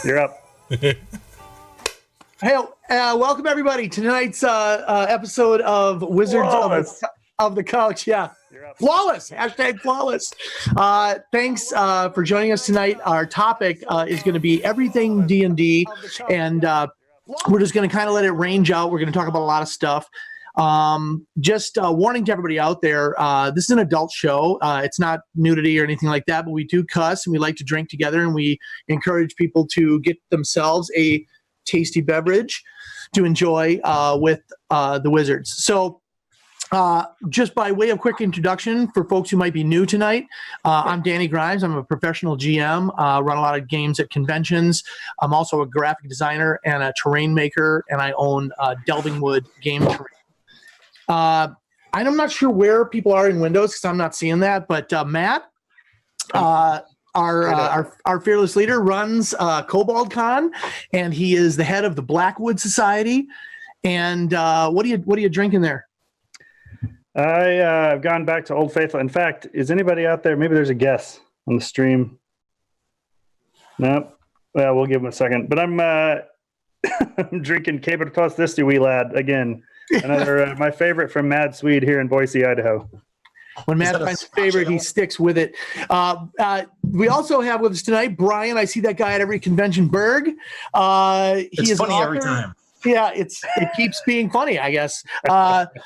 You're up. Hey, welcome everybody to tonight's episode of Wizards of the Couch. Yeah, flawless. Hashtag flawless. Thanks for joining us tonight. Our topic is going to be everything D&D, and we're just going to kind of let it range out. We're going to talk about a lot of stuff. Just warning to everybody out there, this is an adult show. It's not nudity or anything like that, but we do cuss and we like to drink together, and we encourage people to get themselves a tasty beverage to enjoy with the Wizards. So just by way of quick introduction for folks who might be new tonight, I'm Danny Grimes. I'm a professional GM, run a lot of games at conventions. I'm also a graphic designer and a terrain maker, and I own Delving Wood Game Terrain. I'm not sure where people are in Windows because I'm not seeing that, but Matt, our fearless leader, runs Kobold Con, and he is the head of the Blackwood Society. And what are you drinking there? I've gone back to Old Faithful. In fact, is anybody out there? Maybe there's a guess on the stream. Nope. Well, we'll give him a second. But I'm I'm drinking Cabertos this wee lad again. Another my favorite from Mad Swede here in Boise, Idaho. When Matt finds a favorite, he sticks with it. We also have with us tonight Brian. I see that guy at every convention. Berg. It's he is funny every time. Yeah, it keeps being funny, I guess.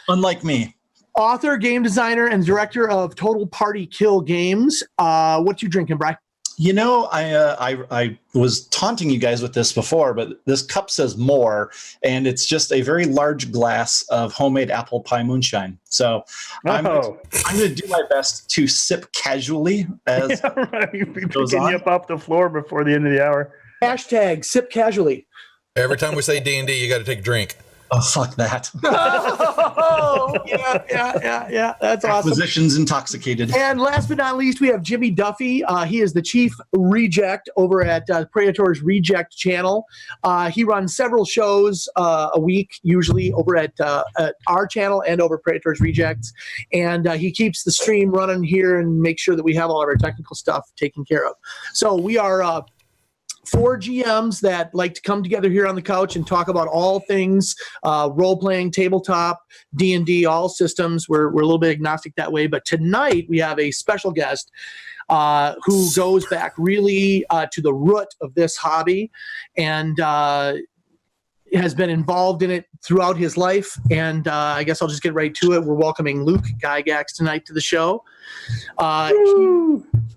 Unlike me. Author, game designer, and director of Total Party Kill Games. What you drinking, Brian? You know, I was taunting you guys with this before, but this cup says more, and it's just a very large glass of homemade apple pie moonshine. So I'm going to do my best to sip casually as You'll be picking you up the floor before the end of the hour. Hashtag sip casually. Every time we say D&D, you got to take a drink. Oh, fuck that. Yeah. That's awesome. Acquisitions intoxicated. And last but not least, we have Jimmy Duffy. He is the chief reject over at Praetor's Reject channel. He runs several shows a week, usually over at our channel and over Praetor's Rejects. And he keeps the stream running here and makes sure that we have all of our technical stuff taken care of. So we are 4 GMs that like to come together here on the couch and talk about all things role-playing, tabletop, D&D, all systems. We're a little bit agnostic that way. But tonight we have a special guest who goes back really to the root of this hobby and has been involved in it throughout his life. And I guess I'll just get right to it. We're welcoming Luke Gygax tonight to the show.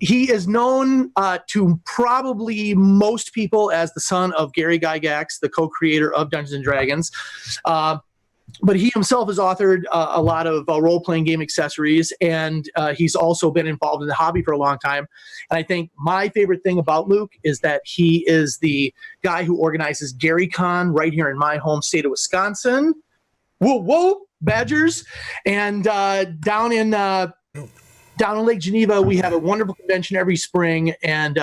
He is known to probably most people as the son of Gary Gygax, the co-creator of Dungeons & Dragons. But he himself has authored a lot of role-playing game accessories, and he's also been involved in the hobby for a long time. And I think my favorite thing about Luke is that he is the guy who organizes GaryCon right here in my home state of Wisconsin. Whoa, Badgers! And down in Lake Geneva, we have a wonderful convention every spring, and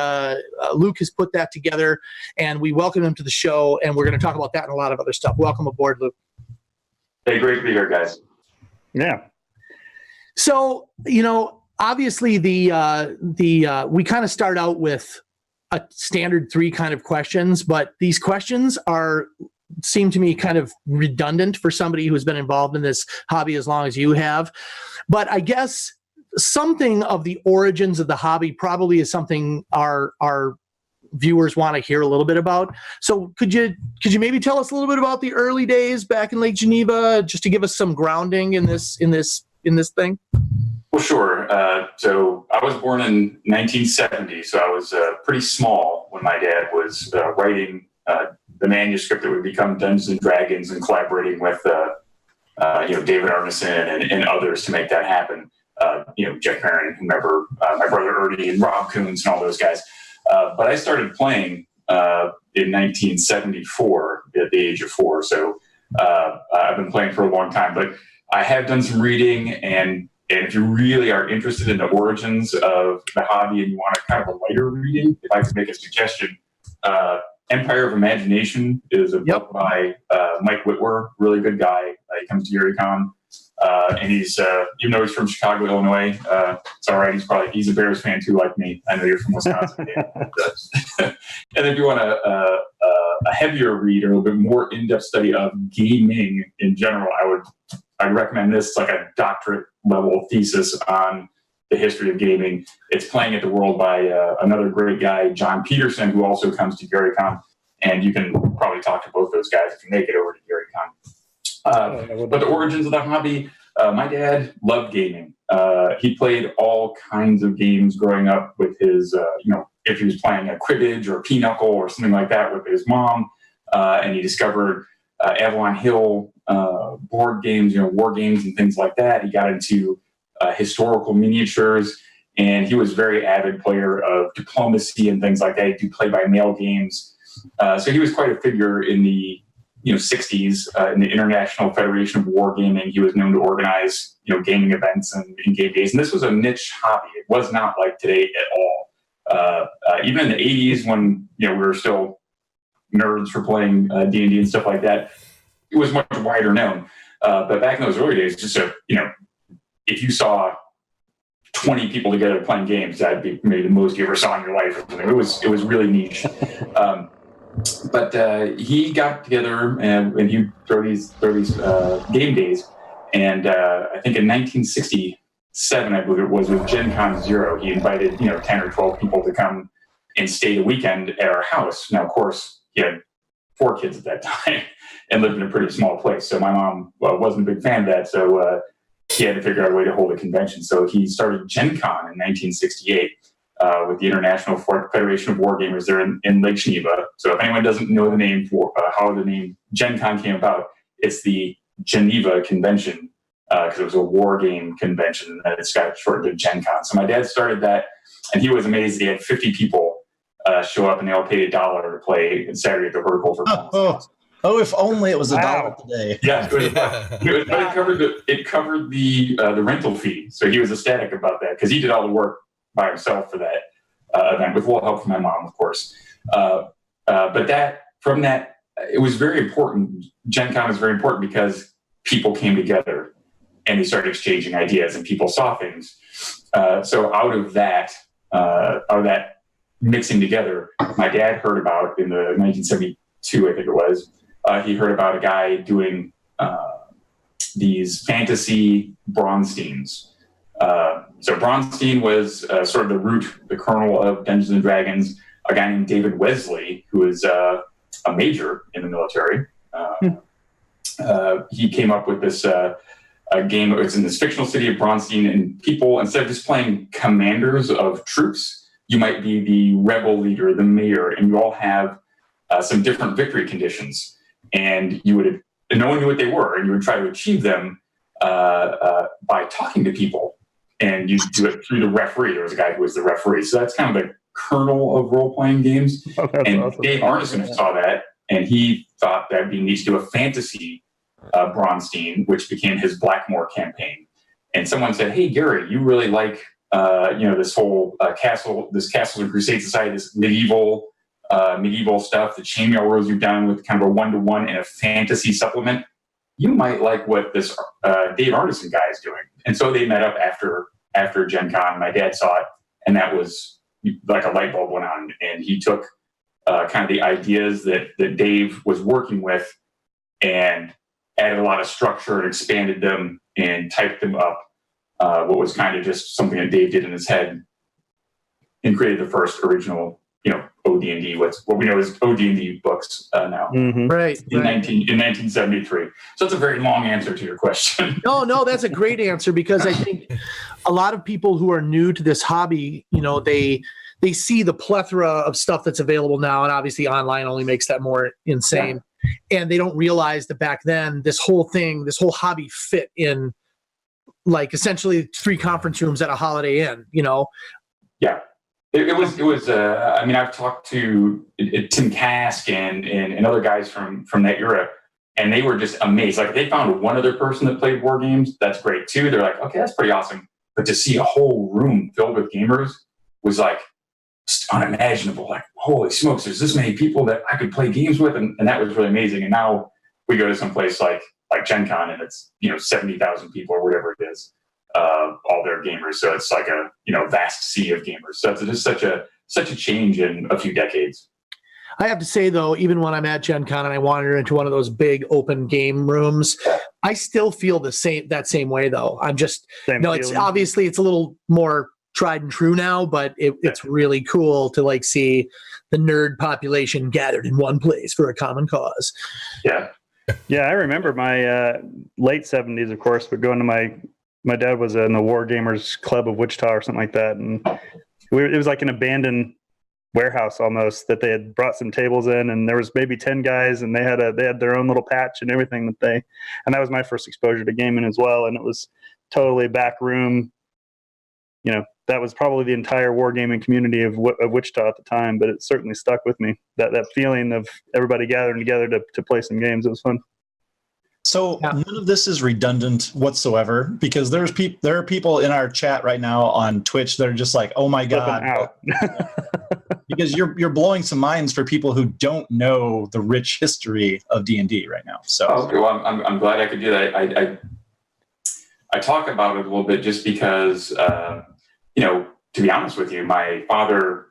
Luke has put that together, and we welcome him to the show, and we're going to talk about that and a lot of other stuff. Welcome aboard, Luke. Hey, great to be here, guys. Yeah. So, obviously we kind of start out with a standard 3 kind of questions, but these questions seem to me kind of redundant for somebody who's been involved in this hobby as long as you have. But I guess something of the origins of the hobby probably is something our viewers want to hear a little bit about. So could you maybe tell us a little bit about the early days back in Lake Geneva, just to give us some grounding in this thing? Well, sure. So I was born in 1970, so I was pretty small when my dad was writing the manuscript that would become Dungeons & Dragons and collaborating with David Arneson and others to make that happen. Jeff Perrin, whomever, my brother Ernie and Rob Coons and all those guys. But I started playing in 1974 at the age of 4. So I've been playing for a long time. But I have done some reading, and if you really are interested in the origins of the hobby and you want a kind of a lighter reading, if I could make a suggestion, Empire of Imagination is a book by Mike Whitwer, really good guy. He comes to GaryCon. And he's, even though he's from Chicago, Illinois, it's all right. He's a Bears fan too, like me. I know you're from Wisconsin. And then if you want a heavier read or a little bit more in-depth study of gaming in general, I'd recommend this. It's like a doctorate level thesis on the history of gaming. It's Playing at the World by another great guy, John Peterson, who also comes to GaryCon. And you can probably talk to both those guys if you make it over to GaryCon. But the origins of the hobby, my dad loved gaming. He played all kinds of games growing up with his, if he was playing a cribbage or pinochle or something like that with his mom. And he discovered Avalon Hill board games, war games and things like that. He got into historical miniatures, and he was a very avid player of diplomacy and things like that. He'd do play-by-mail games. So he was quite a figure in the 60s in the International Federation of Wargaming. He was known to organize gaming events and game days, and this was a niche hobby. It was not like today at all. Even in the 80s, when we were still nerds for playing D&D and stuff like that, it was much wider known. But back in those early days, just if you saw 20 people together playing games, that'd be maybe the most you ever saw in your life. It was really niche. But he got together and he'd throw these game days. And I think in 1967, I believe it was, with Gen Con 0, he invited 10 or 12 people to come and stay the weekend at our house. Now, of course, he had 4 kids at that time and lived in a pretty small place. So my mom wasn't a big fan of that. So he had to figure out a way to hold a convention. So he started Gen Con in 1968 with the International Federation of Wargamers there in Lake Geneva. So if anyone doesn't know the name for how the name Gen Con came about, it's the Geneva Convention because it was a war game convention, and it's got shortened to Gen Con. So my dad started that, and he was amazed. He had 50 people show up, and they all paid $1 to play Saturday at the Vertical for Oh, if only it was $1 today. Yeah, but it covered the rental fee. So he was ecstatic about that because he did all the work by himself for that event, with a little help from my mom, of course. But from that, it was very important. Gen Con was very important because people came together and they started exchanging ideas, and people saw things. So out of that mixing together, my dad heard about, in the 1972, I think it was, he heard about a guy doing these fantasy Bronsteins. So Bronstein was sort of the kernel of Dungeons and Dragons. A guy named David Wesley, who is a major in the military. He came up with this game. It was in this fictional city of Bronstein, and people, instead of just playing commanders of troops, you might be the rebel leader, the mayor, and you all have some different victory conditions. And no one knew what they were, and you would try to achieve them by talking to people, and you do it through the referee. There was a guy who was the referee. So that's kind of the kernel of role-playing games. And awesome. Dave Arneson saw that, and he thought that'd be neat to do a fantasy Bronstein, which became his Blackmoor campaign. And someone said, "Hey, Gary, you really like this whole Castles and Crusade Society, this medieval stuff, the chainmail rules you've done with kind of a 1-to-1 and a fantasy supplement. You might like what this Dave Arneson guy is doing." And so they met up after Gen Con. My dad saw it, and that was like a light bulb went on. And he took kind of the ideas that Dave was working with and added a lot of structure and expanded them and typed them up. What was kind of just something that Dave did in his head, and created the first original OD&D, what we know as OD&D books now. Mm-hmm. Right. In 1973. So that's a very long answer to your question. No, that's a great answer, because I think a lot of people who are new to this hobby, they see the plethora of stuff that's available now, and obviously online only makes that more insane. Yeah. And they don't realize that back then, this whole hobby fit in like essentially 3 conference rooms at a Holiday Inn, Yeah. It was. I mean, I've talked to Tim Kask and other guys from that era, and they were just amazed. Like, they found one other person that played war games. That's great too. They're like, okay, that's pretty awesome. But to see a whole room filled with gamers was like just unimaginable. Like, holy smokes, there's this many people that I could play games with, and that was really amazing. And now we go to some place like like Gen Con, and it's 70,000 people or whatever it is, all their gamers. So it's like a vast sea of gamers. So it's just such a change in a few decades. I have to say, though, even when I'm at Gen Con and I wander into one of those big open game rooms, I still feel that same way, though. I'm just, it's obviously it's a little more tried and true now, but it's really cool to like see the nerd population gathered in one place for a common cause. Yeah. Yeah, I remember my late 70s, of course, but going to my dad was in the War Gamers Club of Wichita or something like that, and it was like an abandoned warehouse almost that they had brought some tables in, and there was maybe 10 guys, and they had their own little patch and everything and that was my first exposure to gaming as well, and it was totally back room. That was probably the entire wargaming community of Wichita at the time, but it certainly stuck with me. That feeling of everybody gathering together to play some games. It was fun. So none of this is redundant whatsoever, because there are people in our chat right now on Twitch that are just like, oh my God. Out. Because you're blowing some minds for people who don't know the rich history of D&D right now. So okay, well, I'm glad I could do that. I talk about it a little bit just because, to be honest with you, my father,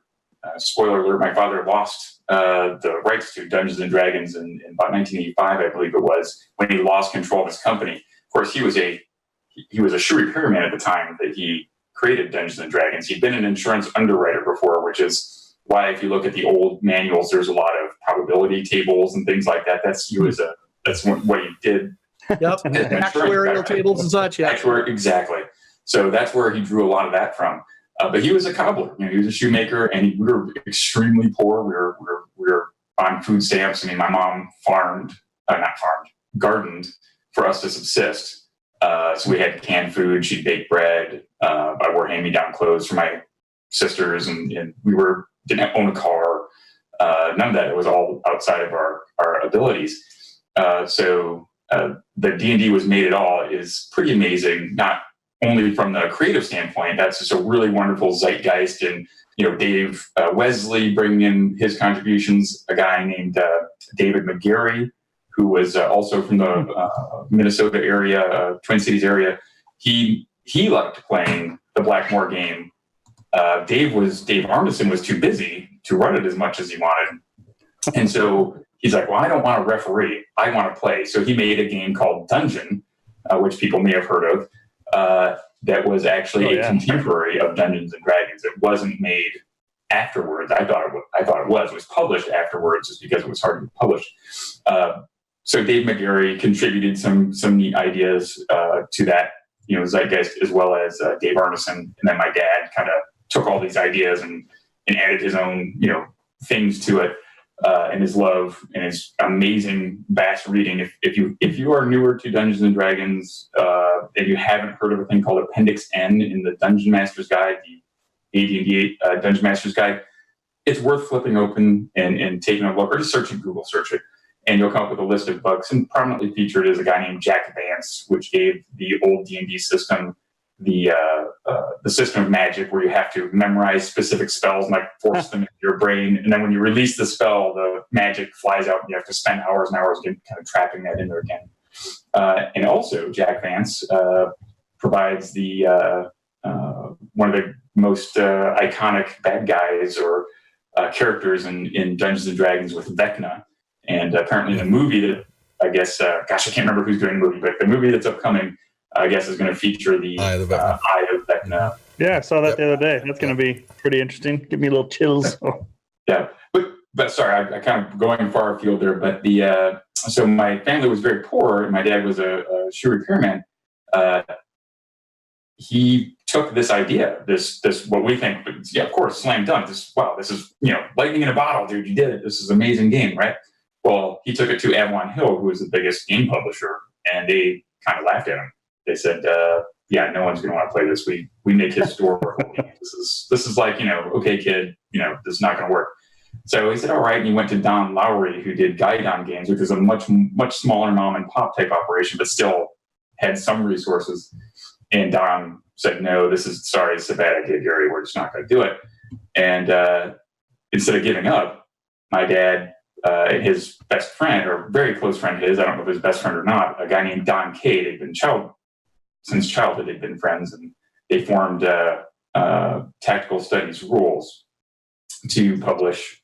spoiler alert, my father lost the rights to Dungeons and Dragons in about 1985, I believe it was, when he lost control of his company. Of course, he was a shoe repairman at the time that he created Dungeons and Dragons. He'd been an insurance underwriter before, which is why if you look at the old manuals, there's a lot of probability tables and things like that. That's what he did. Yep, actuarial tables and such. Yeah, exactly. So that's where he drew a lot of that from. But he was a cobbler. He was a shoemaker, and we were extremely poor. We were on food stamps. I mean, my mom gardened for us to subsist. So we had canned food. She'd bake bread. I wore hand-me-down clothes for my sisters, and we didn't own a car. None of that. It was all outside of our abilities. So the D&D was made at all is pretty amazing. Not only from the creative standpoint, that's just a really wonderful zeitgeist, and Dave Wesley bringing in his contributions. A guy named David McGarry, who was also from the Minnesota area, Twin Cities area. He liked playing the Blackmoor game. Dave Arneson was too busy to run it as much as he wanted, and so he's like, well, I don't want to referee. I want to play. So he made a game called Dungeon, which people may have heard of, that was actually a contemporary of Dungeons and Dragons. It wasn't made afterwards. I thought it was. It was published afterwards just because it was hard to be published. So Dave McGarry contributed some neat ideas to that, zeitgeist, as well as Dave Arneson. And then my dad kind of took all these ideas and added his own, things to it. And his love and his amazing vast reading. If you are newer to Dungeons and Dragons and you haven't heard of a thing called Appendix N in the Dungeon Master's Guide, the AD&D Dungeon Master's Guide, it's worth flipping open and taking a look, or just search it, and you'll come up with a list of books. And prominently featured is a guy named Jack Vance, which gave the old D&D system the system of magic, where you have to memorize specific spells and like force them into your brain, and then when you release the spell, the magic flies out, and you have to spend hours and hours kind of trapping that in there again. And also, Jack Vance provides the one of the most iconic bad guys or characters in Dungeons and Dragons with Vecna, and apparently in the movie that I guess, I can't remember who's doing the movie, but the movie that's upcoming, I guess, is going to feature the Eye of Vecna. Yeah, I saw that the other day. That's going to be pretty interesting. Give me a little chills. Yeah, but sorry, I kind of going far afield there. But so my family was very poor, and my dad was a shoe repairman. He took this idea, this what we think, of course, slam dunk. This is lightning in a bottle, dude. You did it. This is an amazing game, right? Well, he took it to Avalon Hill, who was the biggest game publisher, and they kind of laughed at him. They said, no one's going to want to play this. We make historical games. This is like, okay, kid, this is not going to work. So he said, all right. And he went to Don Lowry, who did Guidon Games, which is a much, much smaller mom and pop type operation, but still had some resources. And Don said, no, it's a bad idea, Gary. We're just not going to do it. And instead of giving up, my dad and his best friend, or very close friend of his, I don't know if his best friend or not, a guy named Don Kay. They've been since childhood, they've been friends, and they formed Tactical Studies Rules to publish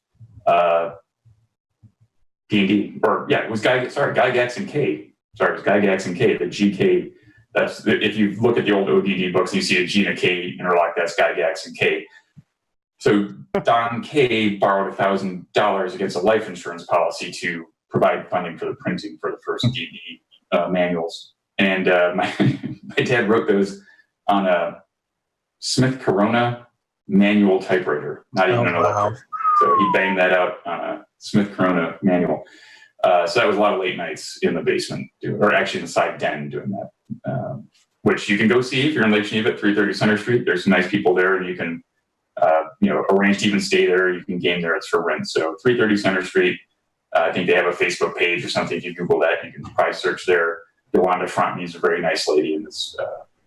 D&D. Or yeah, it was Gygax and K. Sorry, it was Gygax and K. The GK. If you look at the old ODD books and you see a G and a K interlock, that's Gygax and K. So Don Kay borrowed $1,000 against a life insurance policy to provide funding for the printing for the first D&D manuals. And my dad wrote those on a Smith Corona manual typewriter, not even an electric. So he banged that out on a Smith Corona manual. So that was a lot of late nights in the basement, or actually in the side den doing that, which you can go see if you're in Lake Geneva at 330 Center Street. There's some nice people there, and you can arrange to even stay there. You can game there. It's for rent. So 330 Center Street, I think they have a Facebook page or something. If you Google that, you can probably search there. Yolanda Frontme is a very nice lady, and has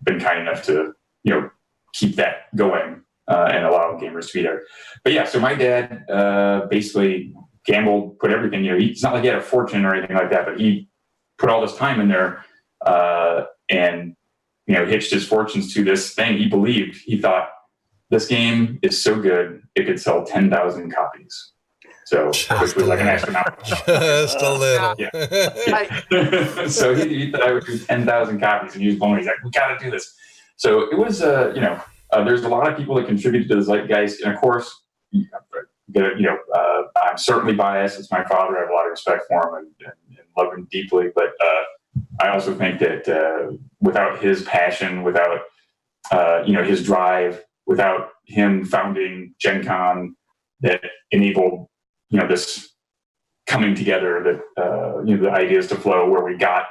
been kind enough to keep that going and allow gamers to be there. But yeah, so my dad basically gambled, put everything. It's not like he had a fortune or anything like that, but he put all this time in there and hitched his fortunes to this thing. He thought this game is so good it could sell 10,000 copies. So, which was like an astronomical. Just a little. Yeah. So he thought I would do 10,000 copies, and he was blown. He's like, "We got to do this." So it was, there's a lot of people that contributed to the zeitgeist, and of course, I'm certainly biased. It's my father. I have a lot of respect for him and love him deeply. But I also think that without his passion, without his drive, without him founding Gen Con that enabled this coming together, that the ideas to flow, where we got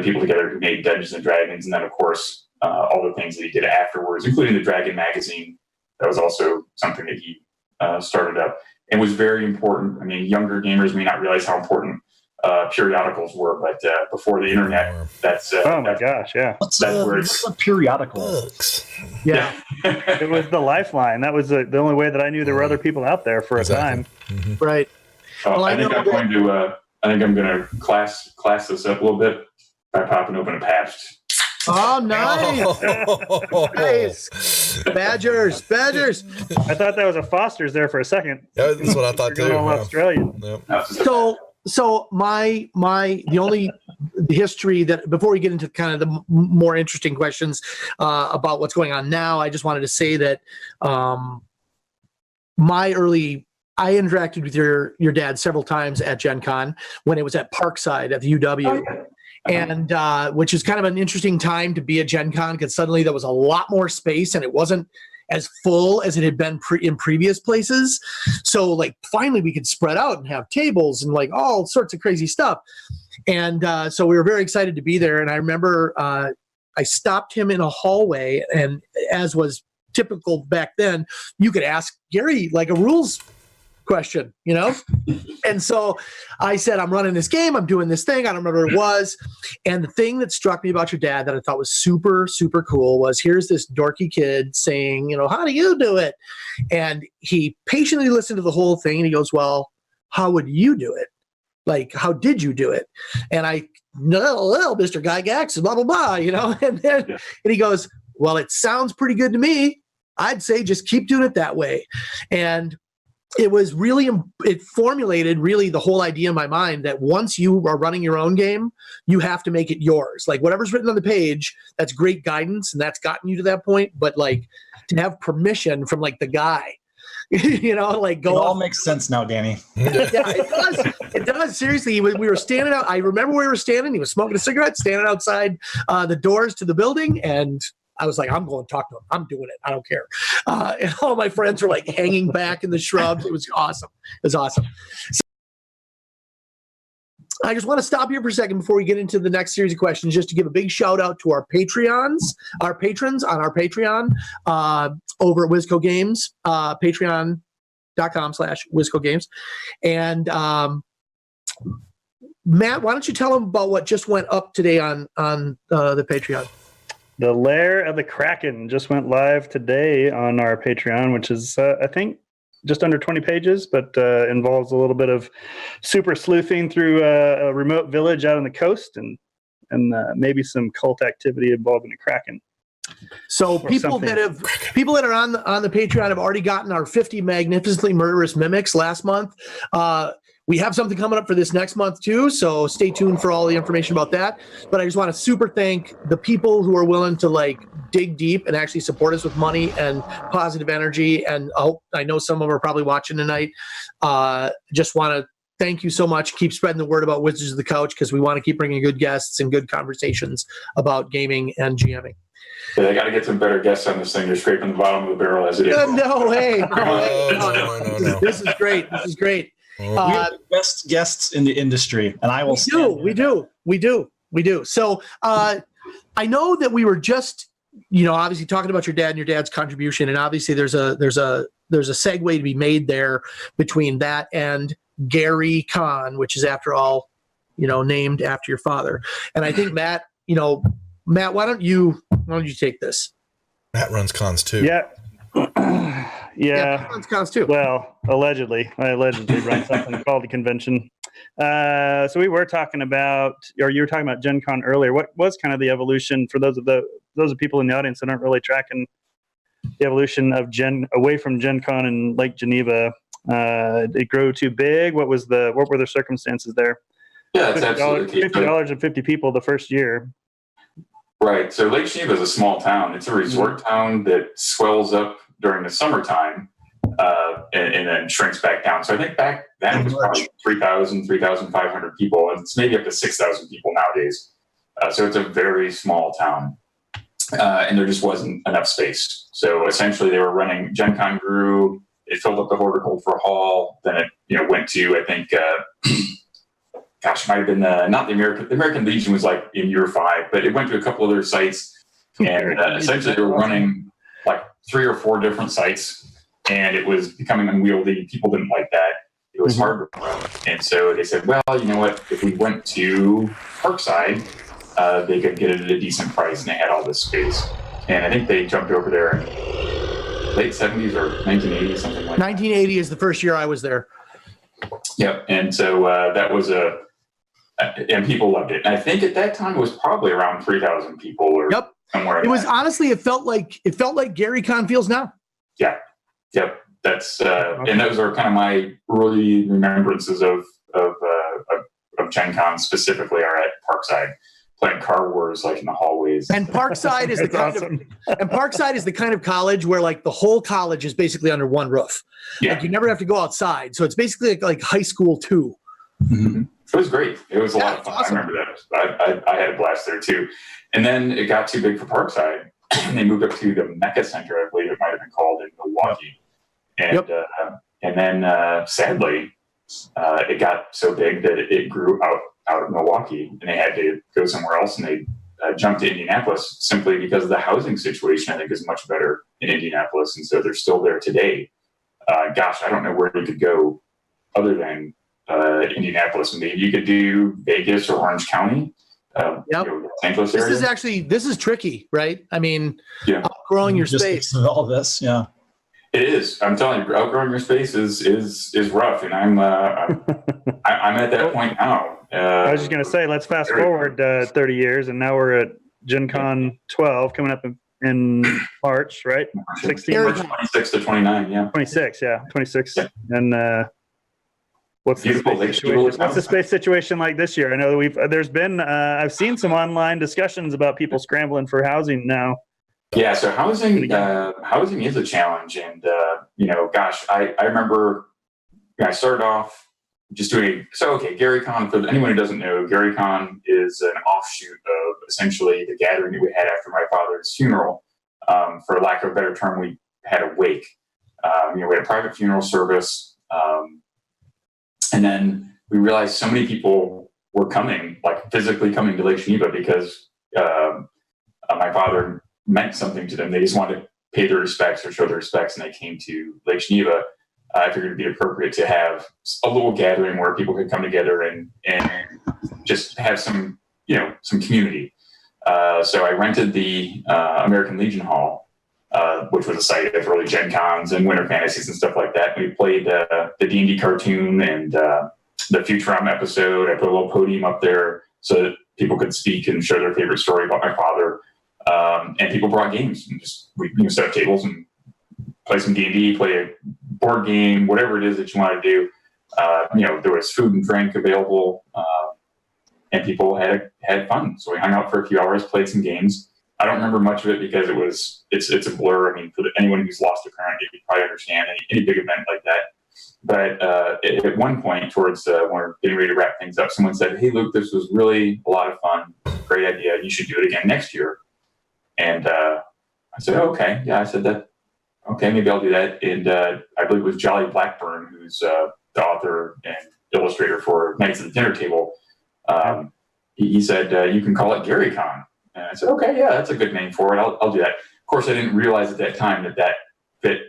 people together who made Dungeons and Dragons, and then of course all the things that he did afterwards, including the Dragon magazine. That was also something that he started up and was very important. I mean, younger gamers may not realize how important periodicals were, but before the internet, that's oh my gosh, yeah. What's a periodical? Books. Yeah. It was the lifeline. That was the only way that I knew there were other people out there for a time. Mm-hmm. Right. Well, I think I'm going to class this up a little bit by popping open a Pabst. Oh, nice. Nice. Badgers. I thought that was a Foster's there for a second. Yeah, that's what I thought too. All Australian. Yep. So the only history that, before we get into kind of the more interesting questions about what's going on now, I just wanted to say that I interacted with your dad several times at Gen Con when it was at Parkside at the UW. Oh, yeah. And which is kind of an interesting time to be at Gen Con, because suddenly there was a lot more space and it wasn't as full as it had been in previous places. So like finally we could spread out and have tables and like all sorts of crazy stuff. And so we were very excited to be there. And I remember I stopped him in a hallway, and as was typical back then, you could ask Gary like a rules question, And so I said, I'm running this game, I'm doing this thing, I don't remember what it was. And the thing that struck me about your dad that I thought was super, super cool was, here's this dorky kid saying, how do you do it? And he patiently listened to the whole thing, and he goes, well, how would you do it? Like, how did you do it? And I, no, Mr. Gygax, blah, blah, blah, and then and he goes, well, it sounds pretty good to me. I'd say just keep doing it that way. And it was really, it formulated really the whole idea in my mind that once you are running your own game, you have to make it yours. Like whatever's written on the page, that's great guidance, and that's gotten you to that point. But like to have permission from like the guy, like go. It all makes sense now, Danny. Yeah, it does. It does. Seriously, we were standing out. I remember where we were standing. He was smoking a cigarette, standing outside the doors to the building, and I was like, I'm going to talk to him. I'm doing it. I don't care. And all my friends were like hanging back in the shrubs. It was awesome. So I just want to stop here for a second before we get into the next series of questions, just to give a big shout out to our patrons on our Patreon over at Wisco Games, patreon.com/Wisco Games. And Matt, why don't you tell them about what just went up today on the Patreon? The Lair of the Kraken just went live today on our Patreon, which is, I think, just under 20 pages, but involves a little bit of super sleuthing through a remote village out on the coast, and maybe some cult activity involving a kraken. So people that are on the Patreon have already gotten our 50 magnificently murderous mimics last month. We have something coming up for this next month too, so stay tuned for all the information about that. But I just want to super thank the people who are willing to like dig deep and actually support us with money and positive energy. And I know some of them are probably watching tonight. Just want to thank you so much. Keep spreading the word about Wizards of the Couch, because we want to keep bringing good guests and good conversations about gaming and GMing. Yeah, they got to get some better guests on this thing. You're scraping the bottom of the barrel as it is. No, hey. No. This is great. This is great. We are the best guests in the industry, and I will. We do. So I know that we were just, obviously talking about your dad and your dad's contribution, and obviously there's a segue to be made there between that and Gary Con, which is after all, named after your father. And I think Matt, why don't you take this? Matt runs cons too. Yeah. Yeah, runs cons too. Well, allegedly, I allegedly run something called a convention. So we were talking about, or you were talking about Gen Con earlier. What was kind of the evolution for those of people in the audience that aren't really tracking the evolution of away from Gen Con in Lake Geneva? Did it grow too big? What were the circumstances there? Yeah, it's absolutely $50 and 50 people the first year. Right. So Lake Geneva is a small town. It's a resort town that swells up during the summertime and then shrinks back down. So I think back then it was probably 3,000, 3,500 people, and it's maybe up to 6,000 people nowadays. So it's a very small town, and there just wasn't enough space. So essentially they were running, Gen Con grew, it filled up the horticultural hall, then it went to, I think, it might have been not the American Legion was like in year 5, but it went to a couple other sites, and essentially they were running like 3 or 4 different sites, and it was becoming unwieldy. People didn't like that. It was hard to run. And so they said, well, you know what, if we went to Parkside, they could get it at a decent price, and they had all this space. And I think they jumped over there in late 70s or 1980, something like that. 1980 is the first year I was there. Yep. And so that was and people loved it. And I think at that time it was probably around 3,000 people or somewhere. It was honestly, it felt like Gary Con feels now. Yeah. Yep. That's and those are kind of my early remembrances of Gen Con specifically, are at Parkside, playing Car Wars like in the hallways. And Parkside is Parkside is the kind of college where like the whole college is basically under one roof. Yeah. Like you never have to go outside. So it's basically like high school too. Mm-hmm. It was great. It was a lot of fun. Awesome. I remember that. I had a blast there too. And then it got too big for Parkside, and they moved up to the Mecca Center, I believe it might have been called, in Milwaukee. And and then sadly, it got so big that it grew out of Milwaukee, and they had to go somewhere else, and they jumped to Indianapolis simply because of the housing situation. I think is much better in Indianapolis, and so they're still there today. I don't know where you could go other than Indianapolis. Maybe you could do Vegas or Orange County. Los Angeles area. This is tricky, right? I mean, outgrowing your space. All this, yeah. It is. I'm telling you, outgrowing your space is rough, and I'm at that point now. I was just going to say, let's fast forward 30 years, and now we're at Gen Con 12 coming up in March, right? 16, March 26 to 29, yeah. 26, yeah, 26. Yeah. And what's the space situation like this year? I know there's been I've seen some online discussions about people scrambling for housing now. Yeah, so housing is a challenge, and I remember I started off just doing Gary Con. For anyone who doesn't know, Gary Con is an offshoot of essentially the gathering that we had after my father's funeral. For lack of a better term, we had a wake. We had a private funeral service, and then we realized so many people were coming, like physically coming to Lake Geneva because my father meant something to them. They just wanted to pay their respects or show their respects, and they came to Lake Geneva. I figured it'd be appropriate to have a little gathering where people could come together and just have some community. So I rented the American Legion Hall which was a site of early Gen Cons and Winter Fantasies and stuff like that. We played the D&D cartoon and the Futurama episode. I put a little podium up there so that people could speak and share their favorite story about my father. And people brought games and we set up tables and play some D&D, play a board game, whatever it is that you want to do. There was food and drink available, and people had fun. So we hung out for a few hours, played some games. I don't remember much of it because it's a blur. I mean, for anyone who's lost a parent, you can probably understand any big event like that. But at one point, towards when we're getting ready to wrap things up, someone said, "Hey, Luke, this was really a lot of fun. Great idea. You should do it again next year." And I said, "Oh, okay, yeah." I said that. Okay, maybe I'll do that. And I believe it was Jolly Blackburn, who's the author and illustrator for Knights of the Dinner Table. He said, "You can call it GaryCon." And I said, "Okay, yeah, that's a good name for it. I'll do that." Of course, I didn't realize at that time that fit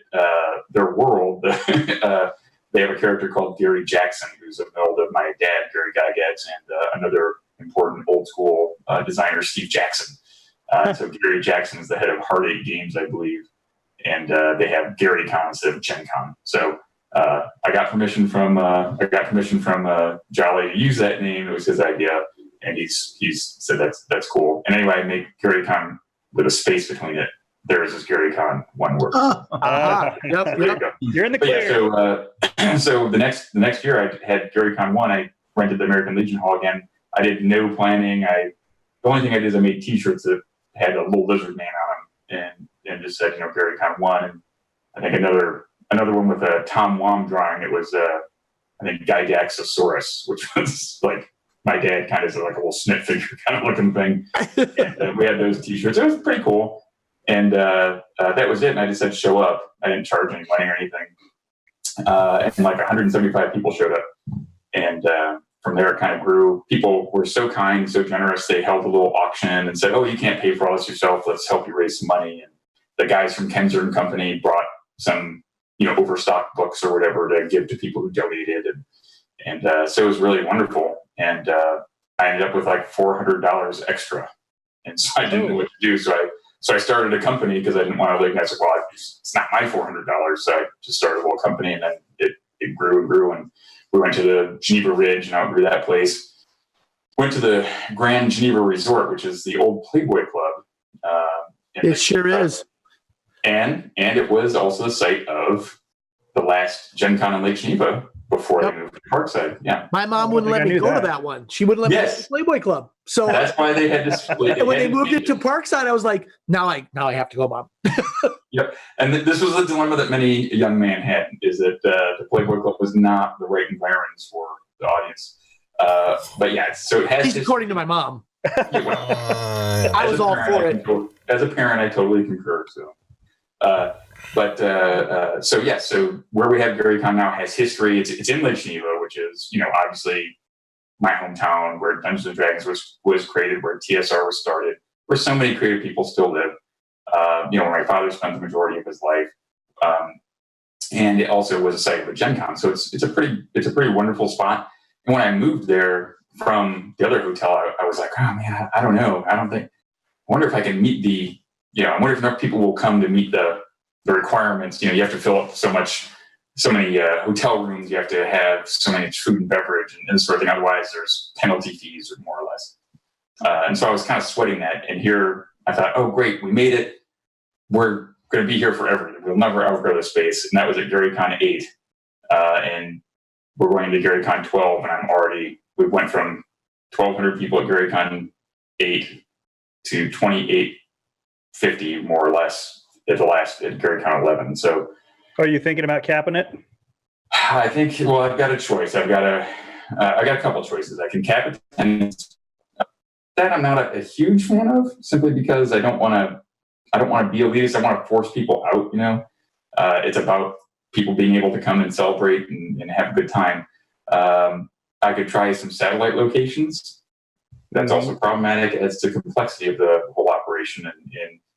their world. They have a character called Gary Gygax, who's a build of my dad, Gary Gygax, and another important old school designer, Steve Jackson. So Gary Gygax is the head of Heartache Games, I believe, and they have GaryCon instead of Gen Con. So I got permission from Jolly to use that name. It was his idea, and he's said that's cool. And anyway, I made GaryCon with a space between it. Theirs is GaryCon, one word. Yep. You're in the clear. Yeah, so the next year I had GaryCon 1. I rented the American Legion Hall again. I did no planning. The only thing I did is I made T-shirts that had a little lizard man on them, and just said GaryCon 1. And I think another one with a Tom Wom drawing. It was I think Gygaxosaurus, which was like my dad kind of is like a little snit figure kind of looking thing. And we had those T-shirts. It was pretty cool. And that was it. And I just said, show up. I didn't charge any money or anything. And like 175 people showed up. And from there, it kind of grew. People were so kind, so generous. They held a little auction and said, "Oh, you can't pay for all this yourself. Let's help you raise some money." And the guys from Kenzer and Company brought some, overstocked books or whatever to give to people who donated. And so it was really wonderful. And I ended up with like $400 extra. And so I didn't know what to do. So I started a company because I didn't want to live. And I said, "Well, it's not my $400." So I just started a little company, and then it grew and grew. And we went to the Geneva Ridge and outgrew that place. Went to the Grand Geneva Resort, which is the old Playboy Club. It sure is. And it was also the site of the last Gen Con in Lake Geneva before they moved to Parkside. Yeah. My mom wouldn't let me go to that one. She wouldn't let me go to the Playboy Club. So that's why they had to split. And when they moved it to Parkside, I was like, now I have to go, Mom. Yep. And this was the dilemma that many young men had, is that the Playboy Club was not the right environment for the audience. But yeah, so it has. At least according to my mom. I was all for it. As a parent, I totally concur. So. So where we have GaryCon now has history. It's in Lake Geneva, which is, obviously my hometown, where Dungeons and Dragons was created, where TSR was started, where so many creative people still live. Where my father spent the majority of his life. And it also was a site of a Gen Con. So it's a pretty wonderful spot. And when I moved there from the other hotel, I was like, oh man, I don't know. I wonder if I can meet I wonder if enough people will come to meet the requirements. You have to fill up so many hotel rooms. You have to have so many food and beverage and this sort of thing. Otherwise, there's penalty fees, or more or less. And so I was kind of sweating that. And here I thought, oh, great, we made it. We're going to be here forever. We'll never outgrow the space. And that was at GaryCon 8. And we're going to GaryCon 12. And we went from 1,200 people at GaryCon 8 to 2,850, more or less, at GaryCon 11. So, are you thinking about capping it? I think. Well, I've got a choice. I got a couple of choices. I can cap it to 10. That I'm not a huge fan of, simply because I don't want to be elitist. I want to force people out. It's about people being able to come and celebrate and have a good time. I could try some satellite locations. That's also problematic as to complexity of the whole operation, and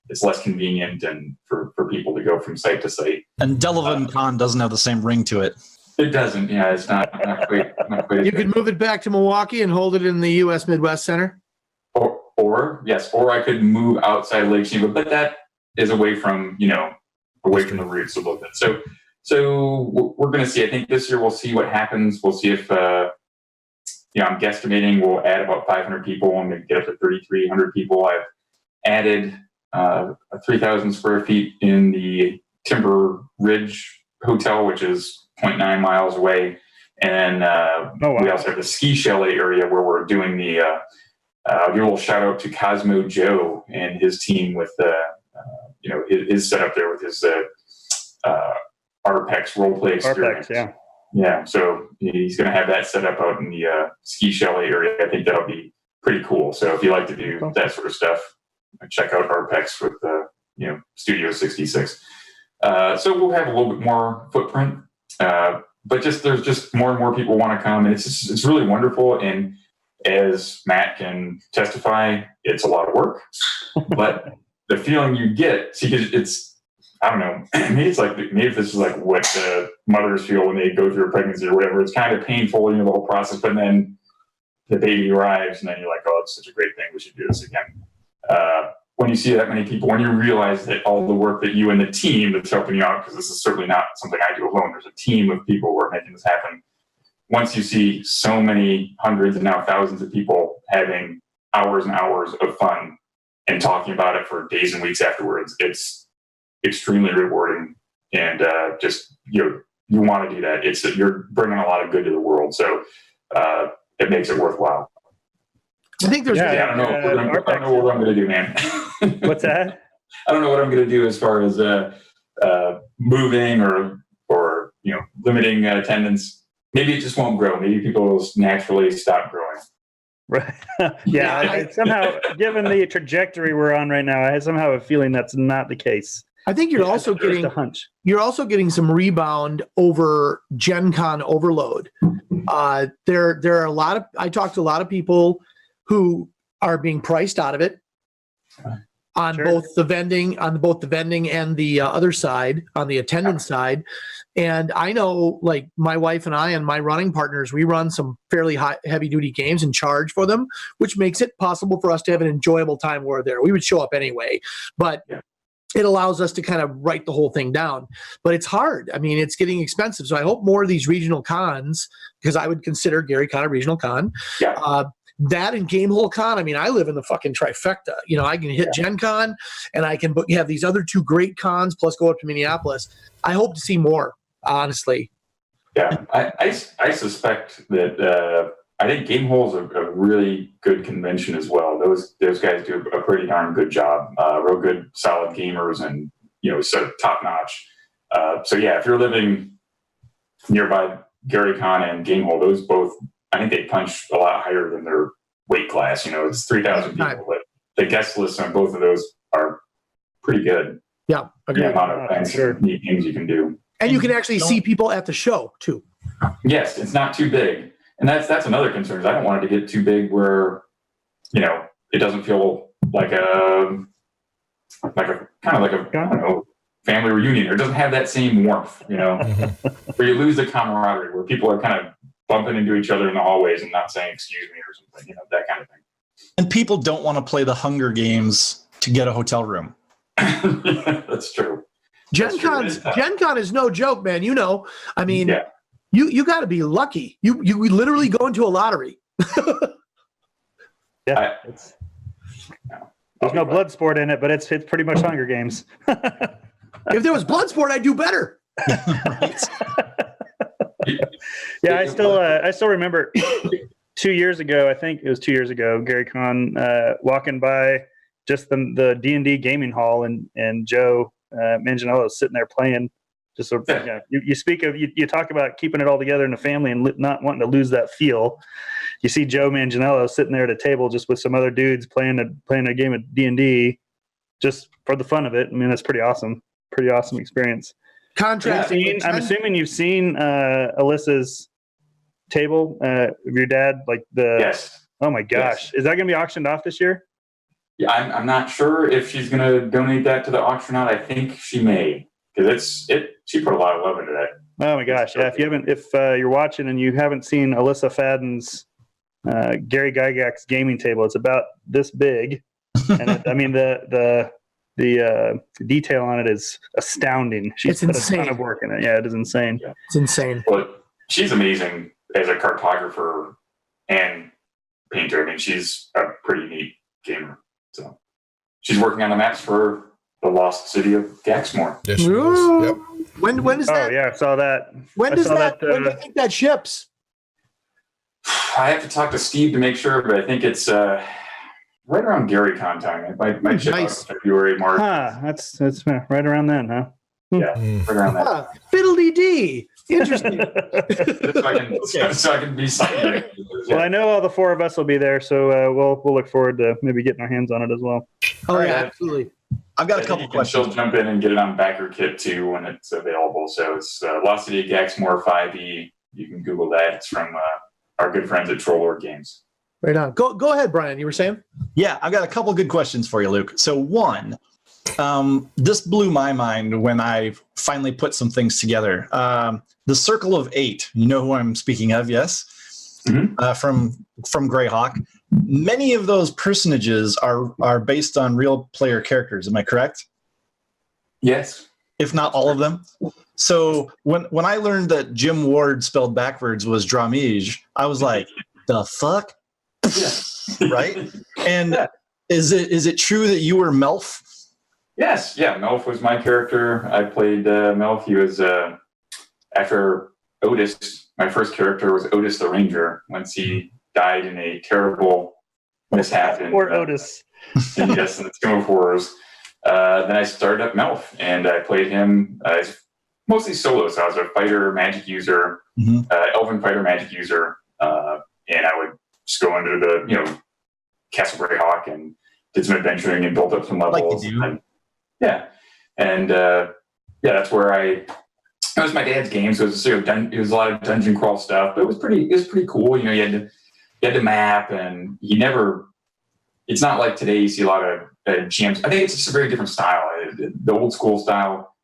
it's less convenient and for people to go from site to site. And Delavan Con doesn't have the same ring to it. It doesn't. Yeah, it's not quite. You could move it back to Milwaukee and hold it in the U.S. Midwest Center. Or I could move outside Lake Geneva, but is away from the roots a little bit. So we're going to see. I think this year we'll see what happens. We'll see if I'm guesstimating we'll add about 500 people and maybe get up to 3,300 people. I've added 3,000 square feet in the Timber Ridge Hotel, which is 0.9 miles away. And we also have the ski chalet area where we're doing the give a little shout out to Cosmo Joe and his team with his setup there with his Arpex roleplay experience. Arpex, yeah. So he's going to have that set up out in the ski chalet area. I think that'll be pretty cool. So if you like to do that sort of stuff, check out Arpex with Studio 66. So we'll have a little bit more footprint, but there's just more and more people want to come, and it's really wonderful. And as Matt can testify, it's a lot of work, but the feeling you get, I don't know, maybe this is like what mothers feel when they go through a pregnancy or whatever. It's kind of painful, the whole process, but then the baby arrives and then you're like, oh, it's such a great thing. We should do this again. When you see that many people, when you realize that all the work that you and the team that's helping you out, because this is certainly not something I do alone, there's a team of people who are making this happen. Once you see so many hundreds and now thousands of people having hours and hours of fun and talking about it for days and weeks afterwards, it's extremely rewarding. And you want to do that. You're bringing a lot of good to the world. So it makes it worthwhile. I think there's. I don't know what I'm going to do, man. What's that? I don't know what I'm going to do as far as moving or limiting attendance. Maybe it just won't grow. Maybe people will naturally stop growing. Right. I somehow, given the trajectory we're on right now, I somehow have a feeling that's not the case. I think you're also getting a hunch. You're also getting some rebound over Gen Con overload. There are I talked to a lot of people who are being priced out of it on both the vending and the other side, on the attendance side. And I know, like, my wife and I and my running partners, we run some fairly heavy duty games and charge for them, which makes it possible for us to have an enjoyable time while we're there. We would show up anyway, but it allows us to kind of write the whole thing down. But it's hard. I mean, it's getting expensive. So I hope more of these regional cons, because I would consider Gary Con a regional con. That and Gamehole Con. I mean, I live in the fucking trifecta. I can hit Gen Con, and I can have these other two great cons, plus go up to Minneapolis. I hope to see more, honestly. Yeah, I suspect that I think Gamehole is a really good convention as well. Those guys do a pretty darn good job. Real good, solid gamers, and so top notch. So yeah, if you're living nearby Gary Con and Gamehole, those both, I think they punch a lot higher than their weight class. It's 3,000 people, but the guest lists on both of those are pretty good. Yeah, agreed. The amount of neat things you can do, and you can actually see people at the show too. Yes, it's not too big, and that's another concern. Is I don't want it to get too big where it doesn't feel like a family reunion, or it doesn't have that same warmth. Where you lose the camaraderie, where people are kind of bumping into each other in the hallways and not saying excuse me or something, that kind of thing. And people don't want to play the Hunger Games to get a hotel room. That's true. Gen Con is no joke, man. I mean, you got to be lucky. You literally go into a lottery. There's no blood sport in it, but it's pretty much Hunger Games. If there was blood sport, I'd do better. I still remember 2 years ago, I think it was 2 years ago, Gary Con walking by just the D&D gaming hall, and Joe Manganiello sitting there playing. Just sort of, you talk about keeping it all together in the family and not wanting to lose that feel. You see Joe Manganiello sitting there at a table just with some other dudes playing a game of D&D just for the fun of it. I mean, that's pretty awesome. Pretty awesome experience. Contrasting. I'm assuming you've seen Alyssa's table of your dad, like the. Yes. Oh my gosh, Is that going to be auctioned off this year? Yeah, I'm not sure if she's going to donate that to the auction or not. I think she may, because she put a lot of love into that. Oh my gosh, yeah. If you're watching and you haven't seen Alyssa Fadden's Gary Gygax gaming table, it's about this big, and the the detail on it is astounding. She's It's put insane. a ton of work in it. Yeah, it is insane. Yeah. It's insane. But she's amazing as a cartographer and painter. I mean, she's a pretty neat gamer. So she's working on the maps for the Lost City of Gaxmoor. Yes, she Ooh. is. Yep. When is that? Oh yeah, I saw that. When I does saw that? that, When do you think that ships? I have to talk to Steve to make sure, but I think it's right around Gary Con time. It might ship out Nice. in February, March. That's right around then, huh? Yeah, Mm. right around that. Huh. Fiddly dee. Interesting. So I can be signing. Well, I know all the four of us will be there, so we'll look forward to maybe getting our hands on it as well. Oh yeah, Alright. absolutely. I've got a I think couple you can questions. still jump in and get it on backer kit too when it's available. So it's Lost City of Gaxmoor 5e. You can Google that. It's from our good friends at Troll Lord Games. Right on. Go ahead, Brian. You were saying? Yeah, I've got a couple good questions for you, Luke. So one, this blew my mind when I finally put some things together. The Circle of Eight, you know who I'm speaking of, yes? Mhm. From Greyhawk. Many of those personages are based on real player characters. Am I correct? Yes. If not all of them. So when I learned that Jim Ward spelled backwards was Dramige, I was like, the fuck? Yeah. Right? And Yeah. is it true that you were Melf? Yes. Yeah. Melf was my character. I played Melf. He was after Otis. My first character was Otis the Ranger. Once he died in a terrible mishap in, Or Otis. in the Tomb of Horrors. Then I started up Melf, and I played him mostly solo. So I was a fighter magic user, elven fighter magic user, and I would just go into the Castle Greyhawk and did some adventuring and built up some levels. Like you do. And that's where it was my dad's game, so it was it was a lot of dungeon crawl stuff, but it was pretty cool. You had to map, and it's not like today you see a lot of GMs. I think it's just a very different style. The old school style,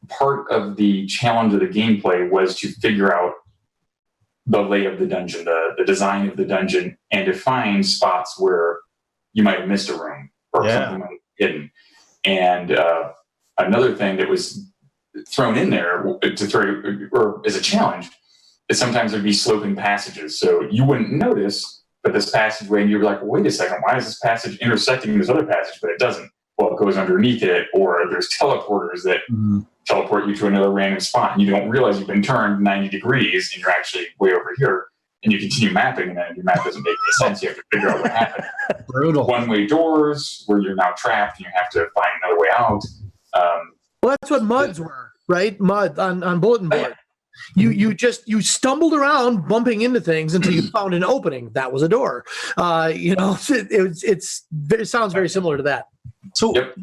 part of the challenge of the gameplay was to figure out the lay of the dungeon, the design of the dungeon, and to find spots where you might have missed a room or something might be hidden. And another thing that was thrown in there or as a challenge is sometimes there'd be sloping passages, so you wouldn't notice, but this passageway, and you're like, well, wait a second, why is this passage intersecting this other passage? But it doesn't. Well, it goes underneath it, or there's teleporters that teleport you to another random spot, and you don't realize you've been turned 90 degrees, and you're actually way over here, and you continue mapping, and then your map doesn't make any sense. You have to figure out what happened. Brutal. One-way doors where you're now trapped, and you have to find another way out. Well, that's what muds were, right? Mud on bulletin board. You stumbled around bumping into things until you found an opening. That was a door. It sounds very similar to that. So Yep.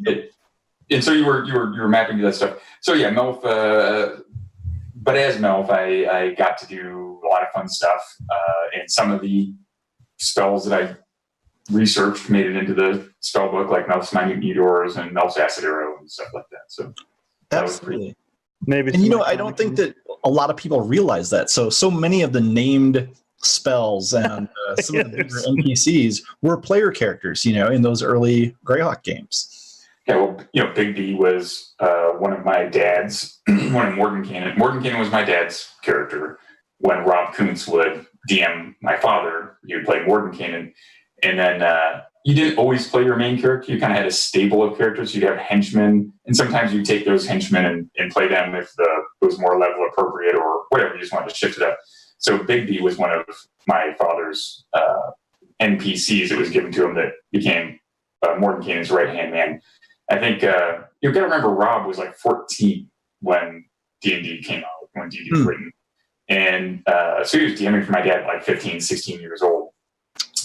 And so you were mapping that stuff. So yeah, Melf. But as Melf, I got to do a lot of fun stuff, and some of the spells that I researched made it into the spell book, like Melf's Minute Meteors and Melf's Acid Arrow and stuff like that. So that was absolutely. Maybe. And I don't think that a lot of people realize that. So many of the named spells and some of the bigger NPCs were player characters, in those early Greyhawk games. Yeah, well, Big B was one of my dad's, one of Morgan Cannon. Morgan Cannon was my dad's character. When Rob Kuntz would DM my father, he would play Morgan Cannon. And then you didn't always play your main character. You kind of had a stable of characters. You'd have henchmen, and sometimes you'd take those henchmen and play them if it was more level appropriate or whatever. You just wanted to shift it up. So Big B was one of my father's NPCs that was given to him that became Morgan Cannon's right-hand man. I think you've got to remember Rob was like 14 when D&D came out, when D&D was written. And so he was DMing for my dad at like 15, 16 years old.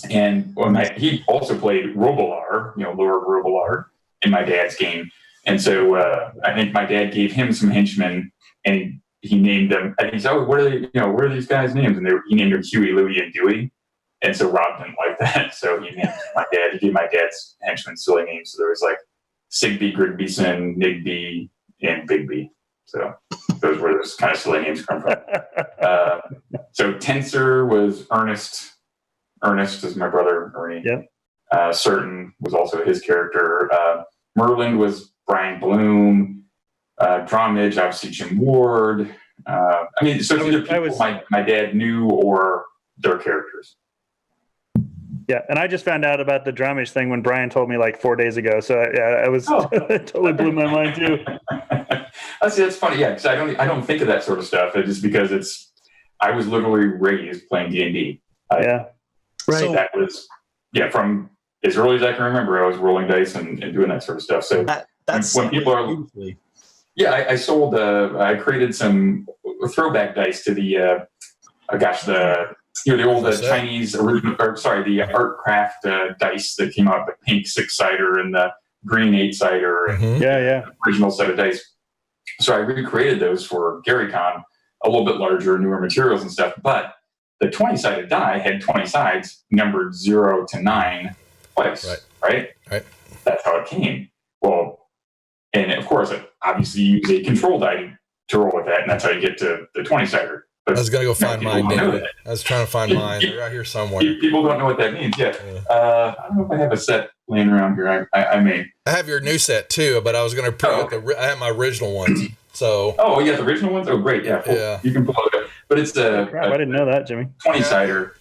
And he also played Robolar, Lord Robolar, in my dad's game. And so I think my dad gave him some henchmen, and he named them. And he said, "Oh, what are these guys' names?" And he named them Huey, Louie, and Dewey. And so Rob didn't like that, so he named he gave my dad's henchmen silly names. So there was like Sigby, Grigbeeson, Nigby, and Bigby. So those were those kind of silly names come from. So Tensor was Ernest. Ernest is my brother, Ernie. Yep. Certain was also his character. Merlin was Brian Bloom. Dromage, obviously Jim Ward. I mean, so it's either people my dad knew or their characters. Yeah, and I just found out about the Dromage thing when Brian told me like 4 days ago. So yeah, I was it totally blew my mind too. That's funny. Yeah, because I don't think of that sort of stuff. Just because I was literally raised playing D&D. Yeah, right. So that was from as early as I can remember. I was rolling dice and doing that sort of stuff. So that's when people are beautifully. Yeah, I sold. I created some throwback dice to the the old Chinese original, the art craft dice that came out, the pink 6-sider and the green 8-sider, and original set of dice. So I recreated those for GaryCon, a little bit larger, newer materials and stuff. But the 20-sided die had 20 sides, numbered 0 to 9 twice. Right. That's how it came. Well. And of course, obviously, you use a control die to roll with that, and that's how you get to the 20-sider. I was going to go find mine, David. I was trying to find mine. They're right here somewhere. People don't know what that means. Yeah. I don't know if I have a set laying around here. I may. I have your new set, too, but I was going to put I have my original ones. So. Oh, yeah, the original ones? Oh, great. Yeah. Cool. Yeah. You can pull it up. But it's I didn't know that, Jimmy. 20-sider.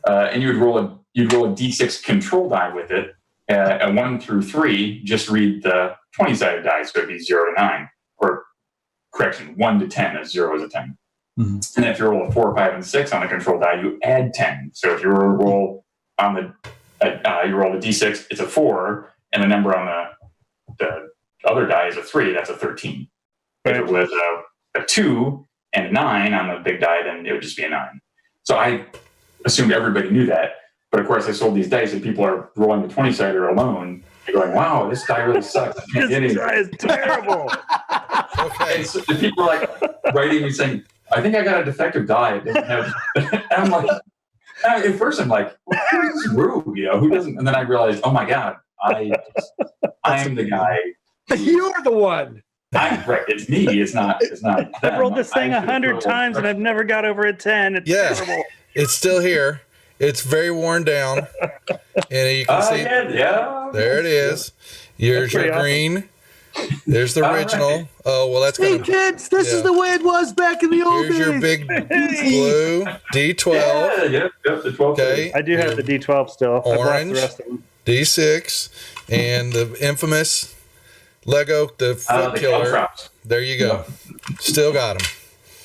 And you'd roll a D6 control die with it. And 1 through 3, just read the 20-sided die, so it'd be 0 to 9. Or, correction, 1 to 10, as 0 is a 10. Mm-hmm. And then if you roll a 4, 5, and 6 on the control die, you add 10. So if you roll on you roll the D6, it's a 4, and the number on the other die is a 3, that's a 13. If it was a 2 and a 9 on the big die, then it would just be a 9. So I assumed everybody knew that. But of course, I sold these dice, and people are rolling the 20-sider alone. They're going, "Wow, this die really sucks. I can't get This die is terrible." Okay, so the people are like writing me saying, "I think I got a defective die." And I'm like, at first I'm like, "Who's this Rube? Who doesn't?" And then I realized, "Oh my God, I'm the guy. You're the one." Right. It's me. It's not. I've rolled this thing 100 times, and I've never got over a 10. It's terrible. It's still here. It's very worn down, and you can see. Yeah. There it is. Here's your green. There's the original. Right. Oh well, that's good. Hey kids, this is the way it was back in the old days. Here's your big blue D12. Yeah, the 12. Okay. I do have the D12 still. Orange, the rest of them. D6, and the infamous Lego, the foot killer. There you go. Still got them.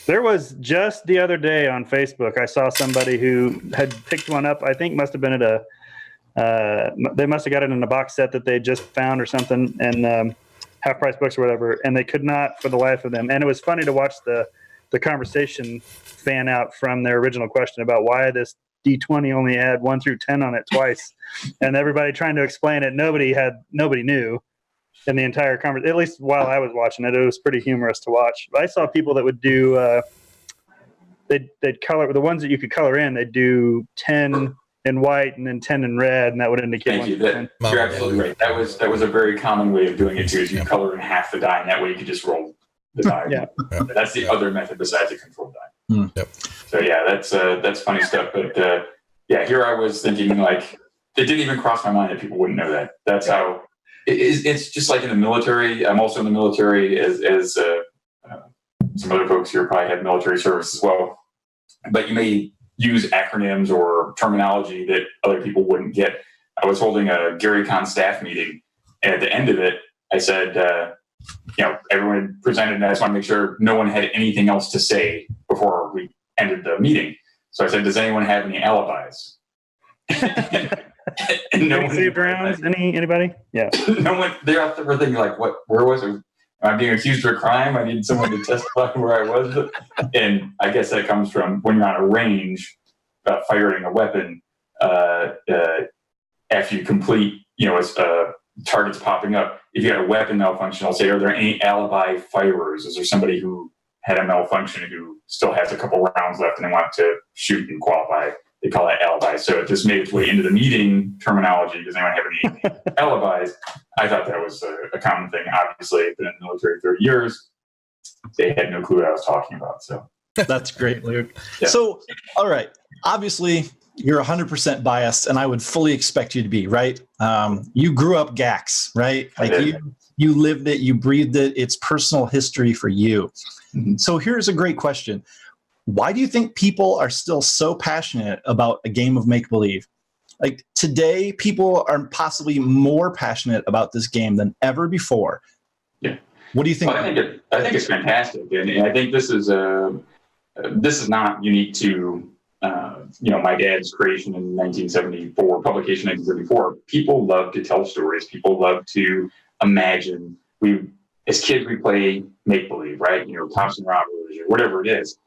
There was just the other day on Facebook, I saw somebody who had picked one up. I think must have been at they must have got it in a box set that they just found or something, and Half Price Books or whatever, and they could not for the life of them. And it was funny to watch the conversation fan out from their original question about why this D20 only had 1 through 10 on it twice, and everybody trying to explain it. Nobody knew. In the entire conversation, at least while I was watching it, it was pretty humorous to watch. But I saw people that would do, they'd color, the ones that you could color in, they'd do 10 in white and then 10 in red, and that would indicate. Thank you. You're absolutely right. That was a very common way of doing it too, is you color in half the die, and that way you could just roll the die. Yeah. That's the other method besides the control die. Yep. So yeah, that's funny stuff. But here I was thinking, like, it didn't even cross my mind that people wouldn't know that. That's how. It's just like in the military. I'm also in the military, as some other folks here probably had military service as well. But you may use acronyms or terminology that other people wouldn't get. I was holding a GaryCon staff meeting, and at the end of it, I said, everyone presented, and I just want to make sure no one had anything else to say before we ended the meeting. So I said, "Does anyone have any alibis?" And no one saved rounds. Anybody? Yeah. No one. They're out there thinking like, "What? Where was it? Am I being accused of a crime? I need someone to testify where I was." And I guess that comes from when you're on a range, firing a weapon. After you complete, as targets popping up, if you got a weapon malfunction, I'll say, "Are there any alibi firers? Is there somebody who had a malfunction who still has a couple rounds left and they want to shoot and qualify?" They call that alibis. So it just made its way into the meeting terminology. Does anyone have any alibis? I thought that was a common thing. Obviously, I've been in the military 30 years. They had no clue what I was talking about. So that's great, Luke. Yeah. So, all right. Obviously, you're 100% biased, and I would fully expect you to be, right? You grew up Gax, right? Like you lived it, you breathed it. It's personal history for you. Mm-hmm. So here's a great question. Why do you think people are still so passionate about a game of make-believe? Like today, people are possibly more passionate about this game than ever before. Yeah. What do you think? Well, I think it's fantastic, and I think this is not unique to my dad's creation in 1974, publication 1974. People love to tell stories. People love to imagine. As kids, we play make believe, right? Cops and robbers or whatever it is.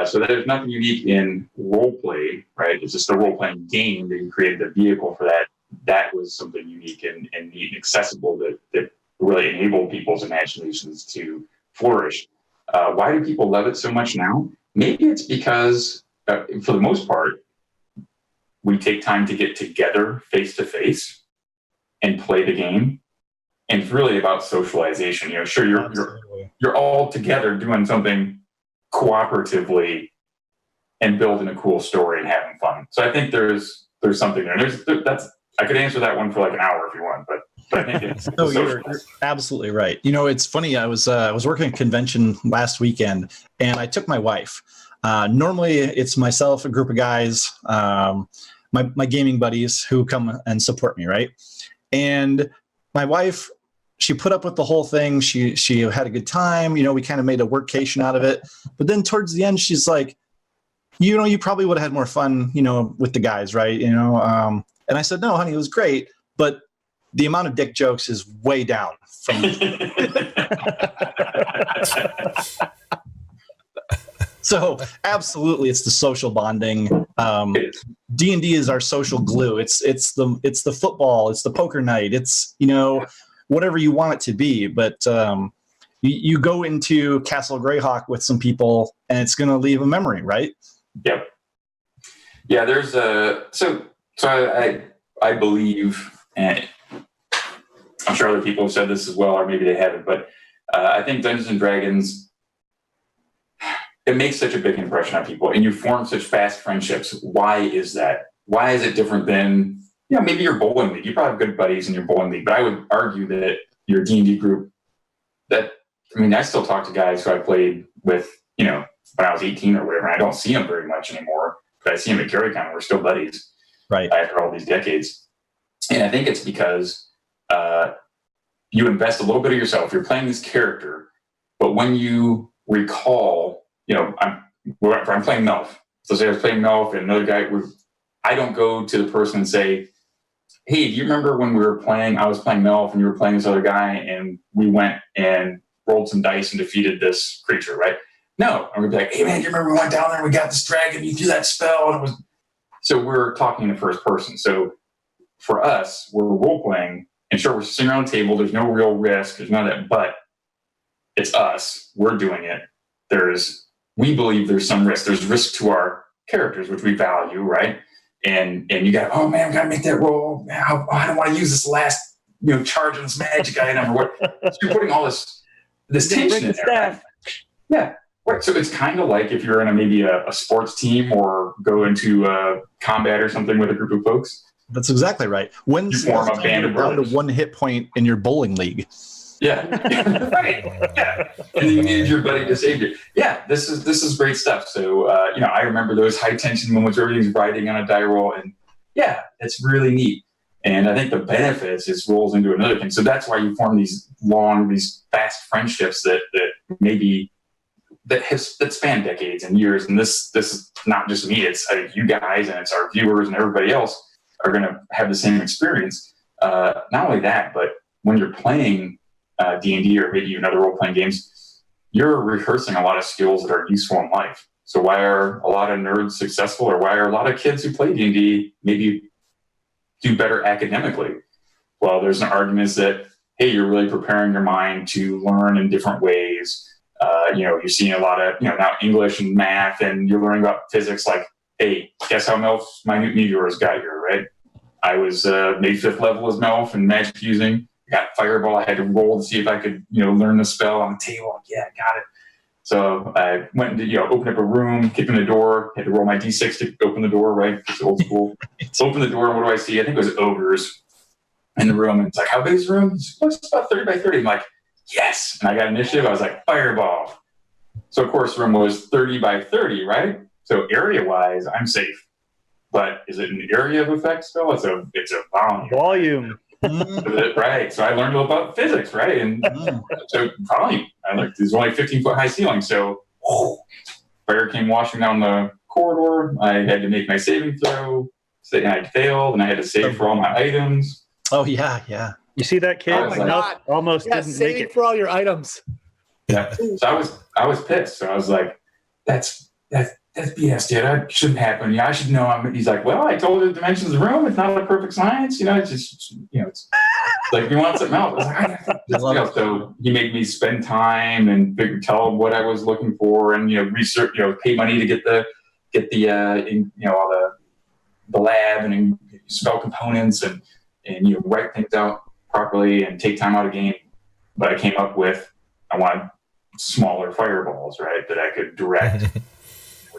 So there's nothing unique in role play, right? It's just a role playing game that you created the vehicle for that. That was something unique and neat and accessible that really enabled people's imaginations to flourish. Why do people love it so much now? Maybe it's because, for the most part, we take time to get together face to face and play the game. And it's really about socialization. Sure, you're all together doing something cooperatively and building a cool story and having fun. So I think there's something there. I could answer that one for like an hour if you want, but I think it's you're absolutely right. It's funny. I was working at a convention last weekend, and I took my wife. Normally, it's myself, a group of guys, my gaming buddies who come and support me, right? And my wife, she put up with the whole thing. She had a good time. We kind of made a workcation out of it. But then towards the end, she's like, you probably would have had more fun, with the guys, right? And I said, no, honey, it was great, but the amount of dick jokes is way down from. So absolutely, it's the social bonding. D&D is our social glue. It's the football. It's the poker night. It's whatever you want it to be. But you go into Castle Greyhawk with some people, and it's going to leave a memory, right? Yep. Yeah. There's so I believe, and I'm sure other people have said this as well, or maybe they haven't, but I think Dungeons and Dragons, it makes such a big impression on people, and you form such fast friendships. Why is that? Why is it different than, maybe your bowling league? You probably have good buddies in your bowling league, but I would argue that your D&D group, I still talk to guys who I played with, when I was 18 or whatever, and I don't see them very much anymore, but I see them at GaryCon. We're still buddies, right? After all these decades. And I think it's because you invest a little bit of yourself. You're playing this character, but when you recall, I'm playing Melf. So say I was playing Melf and another guy, I don't go to the person and say, hey, do you remember when I was playing Melf and you were playing this other guy and we went and rolled some dice and defeated this creature, right? No, I'm going to be like, hey man, do you remember we went down there and we got this dragon, you threw that spell, and so we're talking in the first person. So for us, we're role playing, and sure, we're sitting around the table, there's no real risk, there's none of that, but it's us, we're doing it. We believe there's some risk. There's risk to our characters, which we value, right? And you got, oh man, we got to make that roll. I don't want to use this last, charge on this magic item or what. So you're putting all this tension in there. Right? Yeah, right. So it's kind of like if you're in maybe a sports team or go into combat or something with a group of folks. That's exactly right. When you form a band of brothers. Down to one hit point in your bowling league. Yeah, right. Yeah, and then you needed your buddy to save you. Yeah, this is great stuff. So I remember those high tension moments where everything's riding on a die roll, and yeah, it's really neat. And I think the benefits rolls into another thing. So that's why you form these fast friendships that span decades and years. And this is not just me; it's you guys, and it's our viewers and everybody else are going to have the same experience. Not only that, but when you're playing D&D or maybe even other role-playing games, you're rehearsing a lot of skills that are useful in life. So why are a lot of nerds successful, or why are a lot of kids who play D&D maybe do better academically? Well, there's an argument that, hey, you're really preparing your mind to learn in different ways. You're seeing a lot of, now English and math, and you're learning about physics. Like, hey, guess how Melf's minute meteors got here, right? I was made 5th level as Melf and magic using. Got Fireball. I had to roll to see if I could, learn the spell on the table. Yeah, I got it. So I went to, open up a room, kicked in the door, had to roll my D6 to open the door, right? It's old school. So open the door, and what do I see? I think it was ogres in the room. And it's like, how big is the room? It's about 30 by 30. I'm like, yes. And I got initiative. I was like, fireball. So, of course, the room was 30 by 30, right? So area-wise, I'm safe. But is it an area of effect still? It's a volume. Right. So I learned a little about physics, right? And so volume. There's only 15-foot high ceiling. So fire came washing down the corridor. I had to make my saving throw. And I failed, and I had to save for all my items. Oh, yeah. You see that kid? Oh my God. Almost didn't make saving it. for all your items. Yeah. So I was pissed. So I was like, that's BS, dude. That shouldn't happen. I should know. He's like, well, I told you the dimensions of the room. It's not a perfect science. It's just, it's like, you want something else. I was like, so he made me spend time and tell him what I was looking for and, research, pay money to get the all the lab and spell components and write things out properly and take time out of game. But I came up with, I wanted smaller fireballs, right, that I could direct.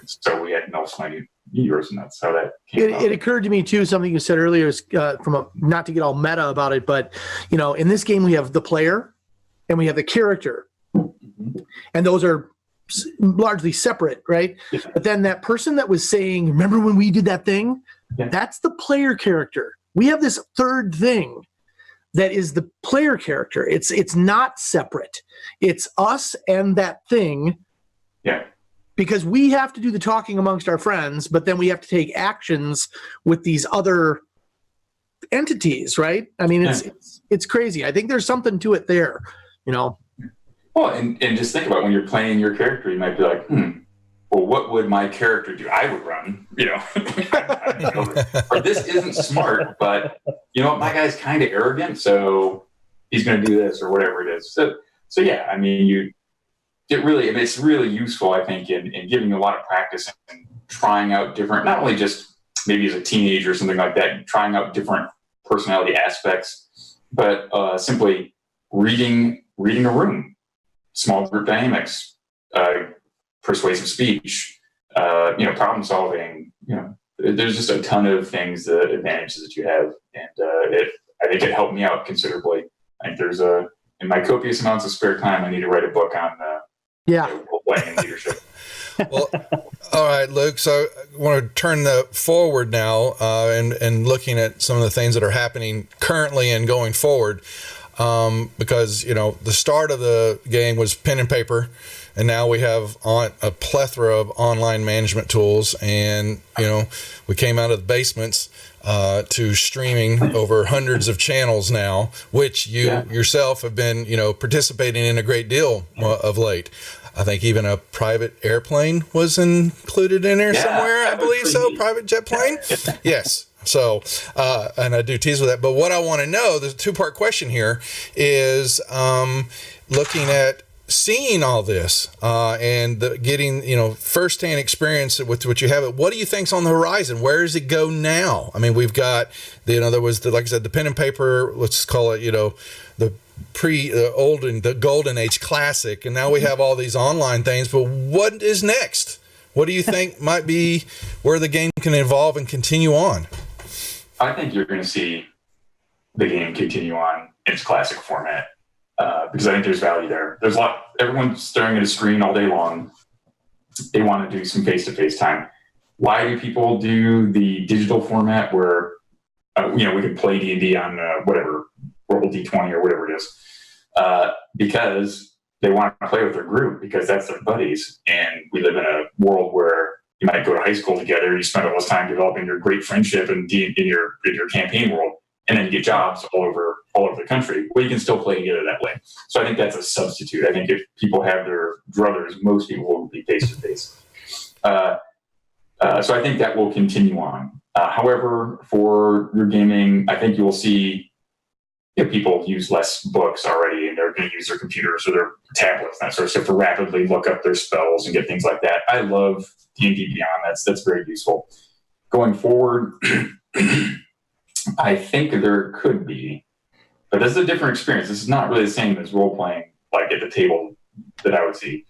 So we had no slimy meteors, and that's how that came about. It occurred to me too, something you said earlier is not to get all meta about it, but in this game we have the player and we have the character, and those are largely separate, right? Yeah. But then that person that was saying, remember when we did that thing? Yeah. That's the player character. We have this third thing that is the player character. It's not separate. It's us and that thing. Yeah. Because we have to do the talking amongst our friends, but then we have to take actions with these other entities, right? I mean, it's crazy. I think there's something to it there, Well, and just think about when you're playing your character, you might be like, well, what would my character do? I would run, or this isn't smart, but my guy's kind of arrogant, so he's going to do this or whatever it is. So yeah, I mean, it's really useful, I think, in giving you a lot of practice and trying out different, not only just maybe as a teenager or something like that, trying out different personality aspects, but simply reading a room, small group dynamics, persuasive speech, problem solving. There's just a ton of things, the advantages that you have, and I think it helped me out considerably. I think in my copious amounts of spare time, I need to write a book on playing and leadership. Well, all right, Luke. So I want to turn forward now and looking at some of the things that are happening currently and going forward. Because, the start of the game was pen and paper, and now we have a plethora of online management tools. And, we came out of the basements to streaming over hundreds of channels now, which you yourself have been, participating in a great deal of late. I think even a private airplane was included in there somewhere. I believe so. Private jet plane. Yes. So, and I do tease with that. But what I want to know, there's a two-part question here, is looking at seeing all this and getting, firsthand experience with what you have. What do you think's on the horizon? Where does it go now? I mean, we've got, there was, like I said, the pen and paper, let's call it, the the golden age classic. And now we have all these online things. But what is next? What do you think might be where the game can evolve and continue on? I think you're going to see the game continue on in its classic format because I think there's value there. There's everyone's staring at a screen all day long. They want to do some face-to-face time. Why do people do the digital format where, we can play D&D on whatever, roll D20 or whatever it is? Because they want to play with their group because that's their buddies. And we live in a world where you might go to high school together. You spend all this time developing your great friendship in your campaign world, and then you get jobs all over the country. Well, you can still play together that way. So I think that's a substitute. I think if people have their druthers, most people will be face to face. So I think that will continue on. However, for your gaming, I think you will see people use less books already, and they're going to use their computers or their tablets and that sort of stuff to rapidly look up their spells and get things like that. I love D&D Beyond. That's very useful. Going forward, I think there could be, but this is a different experience. This is not really the same as role playing, like at the table that I would see.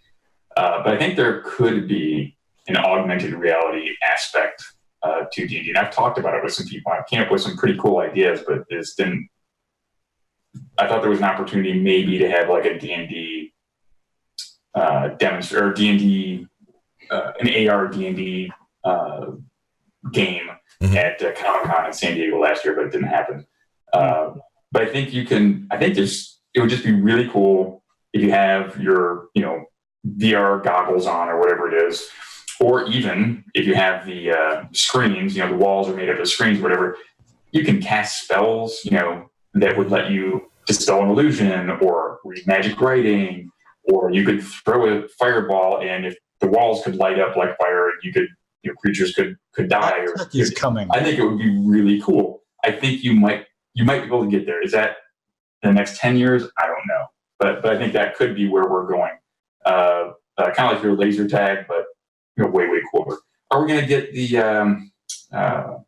But I think there could be an augmented reality aspect to D&D. And I've talked about it with some people. I came up with some pretty cool ideas, but this didn't. I thought there was an opportunity maybe to have like a D&D demonstration or D&D, an AR D&D game at Comic-Con in San Diego last year, but it didn't happen. But I think you can. I think it would just be really cool if you have your VR goggles on or whatever it is, or even if you have the screens. The walls are made up of screens, whatever. You can cast spells, that would let you dispel an illusion or read magic writing, or you could throw a fireball, and if the walls could light up like fire, you could, creatures could die. He's coming. I think it would be really cool. I think you might be able to get there. Is that in the next 10 years? I don't know, but I think that could be where we're going. Kind of like your laser tag, but way cooler. Are we going to get the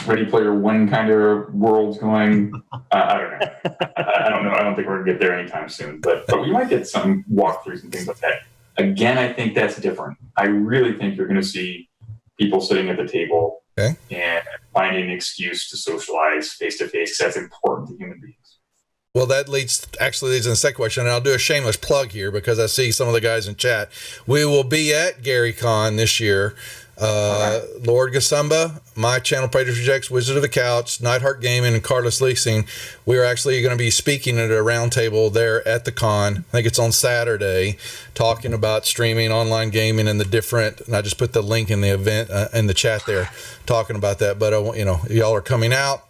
Ready Player One kind of worlds going? I don't know. I don't know. I don't think we're going to get there anytime soon. But we might get some walkthroughs and things like that. Again, I think that's different. I really think you're going to see people sitting at the table and finding an excuse to socialize face to face. That's important to human beings. Well, that leads into the second question, and I'll do a shameless plug here because I see some of the guys in chat. We will be at GaryCon this year. Lord Gasumba, my channel, Praetors Rejects, Wizard of the Couch, Nightheart Gaming, and Carlos Leasing. We are actually going to be speaking at a roundtable there at the con. I think it's on Saturday, talking about streaming, online gaming, and the different. And I just put the link in the event in the chat there, talking about that. But y'all are coming out.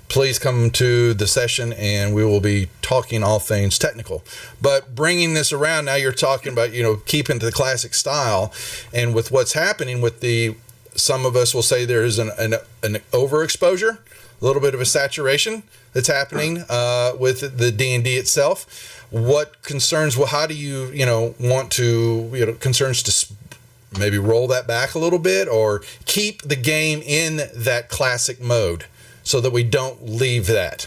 Please come to the session, and we will be talking all things technical. But bringing this around, now you're talking about, keeping the classic style. And with what's happening with some of us will say there is an overexposure, a little bit of a saturation that's happening with the D&D itself. What concerns, how do you, want to, concerns to maybe roll that back a little bit or keep the game in that classic mode? So that we don't leave that,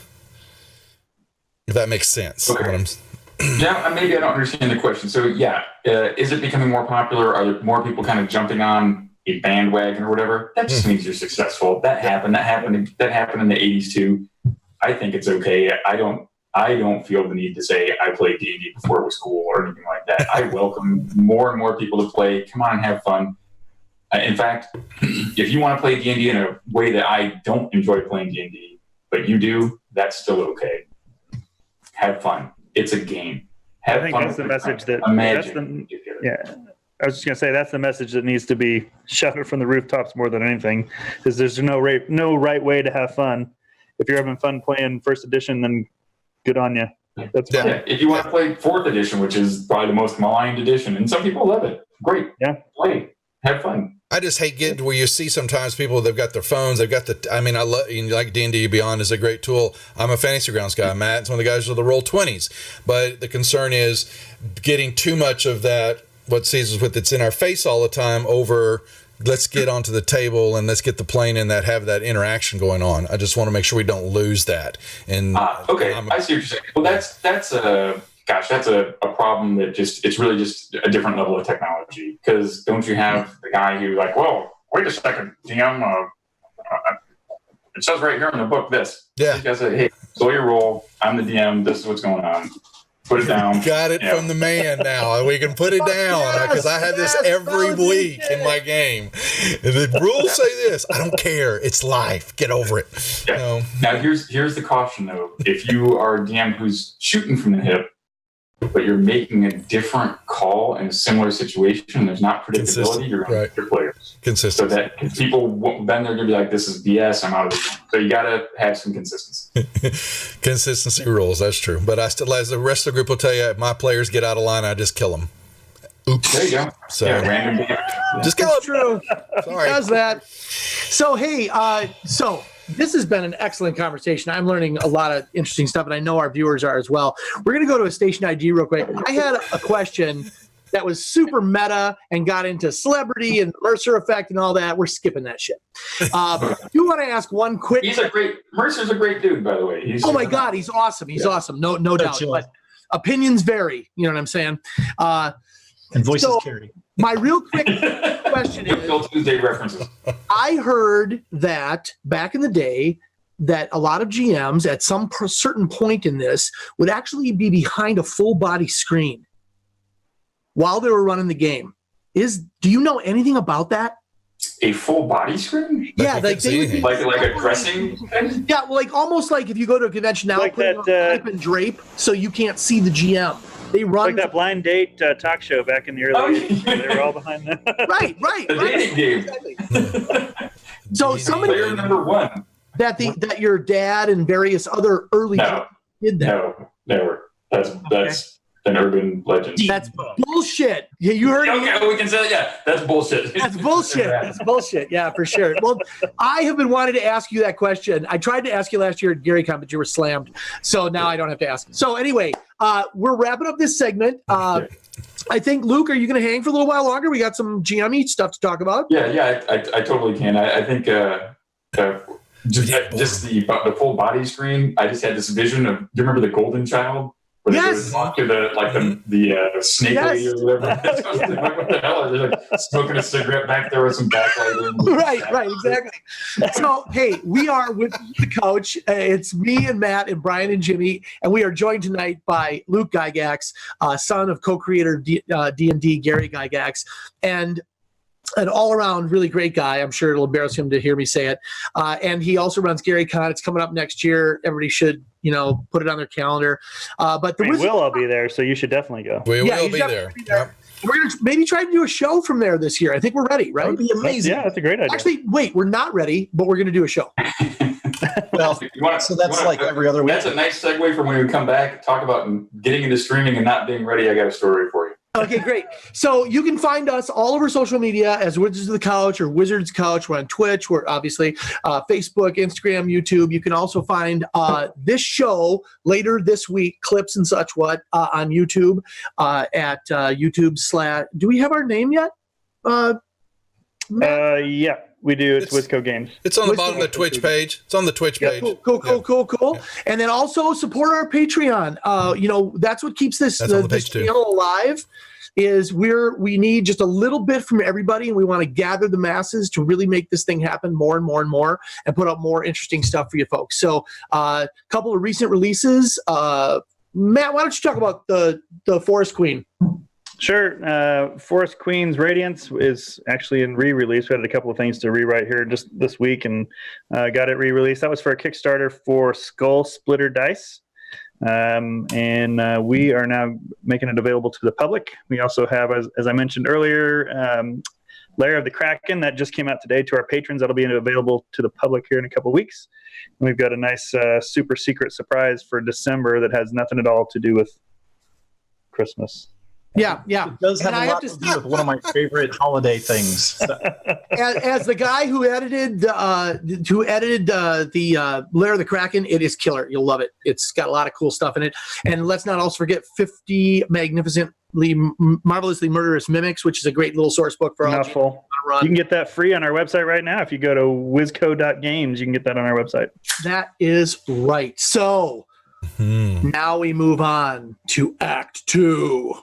if that makes sense. Okay. Yeah, maybe I don't understand the question. So is it becoming more popular? Are there more people kind of jumping on a bandwagon or whatever? That just means you're successful. That happened in the 80s too. I think it's okay. I don't feel the need to say I played D&D before it was cool or anything like that. I welcome more and more people to play. Come on, have fun. In fact, if you want to play D&D in a way that I don't enjoy playing D&D, but you do, that's still okay. Have fun. It's a game. Have fun. That's the message that imagine. I was just going to say that's the message that needs to be shouted from the rooftops more than anything, is there's no right way to have fun. If you're having fun playing first edition, then good on you. That's fine. Yeah. If you want to play fourth edition, which is probably the most maligned edition, and some people love it, great. Yeah. Play. Have fun. I just hate getting to where you see sometimes people, they've got their phones, they've got I love, like D&D Beyond is a great tool. I'm a Fantasy Grounds guy. Matt's one of the guys with the Roll20s. But the concern is getting too much of that, what sees with it's in our face all the time, over let's get onto the table and let's get the plane in that, have that interaction going on. I just want to make sure we don't lose that. And okay, I see what you're saying. Well, that's a problem that it's really just a different level of technology. Because don't you have the guy who wait a second, DM, it says right here in the book this. Yeah. You guys say, hey, slow your roll. I'm the DM. This is what's going on. Put it down. Got it from the man now. We can put it down because I have this every week in my game. The rules say this. I don't care. It's life. Get over it. Yeah. Now here's the caution though. If you are a DM who's shooting from the hip, but you're making a different call in a similar situation, there's not predictability, you're going to hit your players. Consistent. So that people, then they're going to be like, this is BS, I'm out of it. So you got to have some consistency. Consistency rules, that's true. But I still, as the rest of the group will tell you, if my players get out of line, I just kill them. Oops. There you go. So, random damage. Just kill them. True. Sorry. He does that. So, hey, this has been an excellent conversation. I'm learning a lot of interesting stuff, and I know our viewers are as well. We're going to go to a station ID real quick. I had a question that was super meta and got into celebrity and Mercer effect and all that. We're skipping that shit. I do want to ask one quick. Mercer's a great dude, by the way. Oh my God, he's awesome. He's awesome. No doubt. opinions vary. You know what I'm saying? And voices carry. My real quick question is, Tuesday references. I heard that back in the day that a lot of GMs at some certain point in this would actually be behind a full body screen while they were running the game. Do you know anything about that? A full body screen? Yeah, like they would be like a dressing thing? Yeah, well, like almost like if you go to a convention now, like put that tape and drape so you can't see the GM. They run like that blind date talk show back in the early 80s. They were all behind that. right. The dating game. Exactly. So somebody Player number one. that your dad and various other early did that. No, never. That's an urban legend. That's bullshit. Yeah, you heard me. Okay, we can say that's bullshit. That's bullshit. That's bullshit. Yeah, for sure. Well, I have been wanting to ask you that question. I tried to ask you last year at GaryCon, but you were slammed. So now I don't have to ask. So anyway, we're wrapping up this segment. I think, Luke, are you going to hang for a little while longer? We got some GME stuff to talk about. Yeah, I totally can. I think just the full body screen. I just had this vision of. Do you remember the Golden Child? Yes. Talk to the snake lady or whatever. What the hell? They're like smoking a cigarette back there with some backlight in. Right, exactly. So, hey, we are with the couch. It's me and Matt and Brian and Jimmy, and we are joined tonight by Luke Gygax, son of co-creator D&D Gary Gygax, and an all-around really great guy. I'm sure it'll embarrass him to hear me say it. And he also runs GaryCon. It's coming up next year. Everybody should, put it on their calendar. But we'll all be there, so you should definitely go. We will be there. Yep. We're going to maybe try to do a show from there this year. I think we're ready, right? That would be amazing. Yeah, that's a great idea. Actually, wait, we're not ready, but we're going to do a show. Well, so that's like every other week. That's a nice segue for when we come back, talk about getting into streaming and not being ready. I got a story for you. Okay, great. So you can find us all over social media as Wizards of the Couch or Wizards Couch. We're on Twitch. We're obviously Facebook, Instagram, YouTube. You can also find this show later this week, clips and such on YouTube at YouTube / Do we have our name yet? Yeah, we do. It's Wisco Games. It's on the bottom of the Twitch page. It's on the Twitch page. Cool. Yeah. And then also support our Patreon. That's what keeps this channel alive. Is we need just a little bit from everybody, and we want to gather the masses to really make this thing happen more and more and more, and put up more interesting stuff for you folks. So, a couple of recent releases. Matt, why don't you talk about the Forest Queen? Sure. Forest Queen's Radiance is actually in re-release. We had a couple of things to rewrite here just this week and got it re-released. That was for a Kickstarter for Skull Splitter Dice. And we are now making it available to the public. We also have, as I mentioned earlier, Lair of the Kraken that just came out today to our patrons. That'll be available to the public here in a couple of weeks. And we've got a nice super secret surprise for December that has nothing at all to do with Christmas. Yeah. It does have a lot to do with one of my favorite holiday things. As the guy who edited the Lair of the Kraken, it is killer. You'll love it. It's got a lot of cool stuff in it. And let's not also forget 50 marvelously murderous mimics, which is a great little source book for all mouthful. You can get that free on our website right now. If you go to wizco.games, you can get that on our website. That is right. So now we move on to Act 2.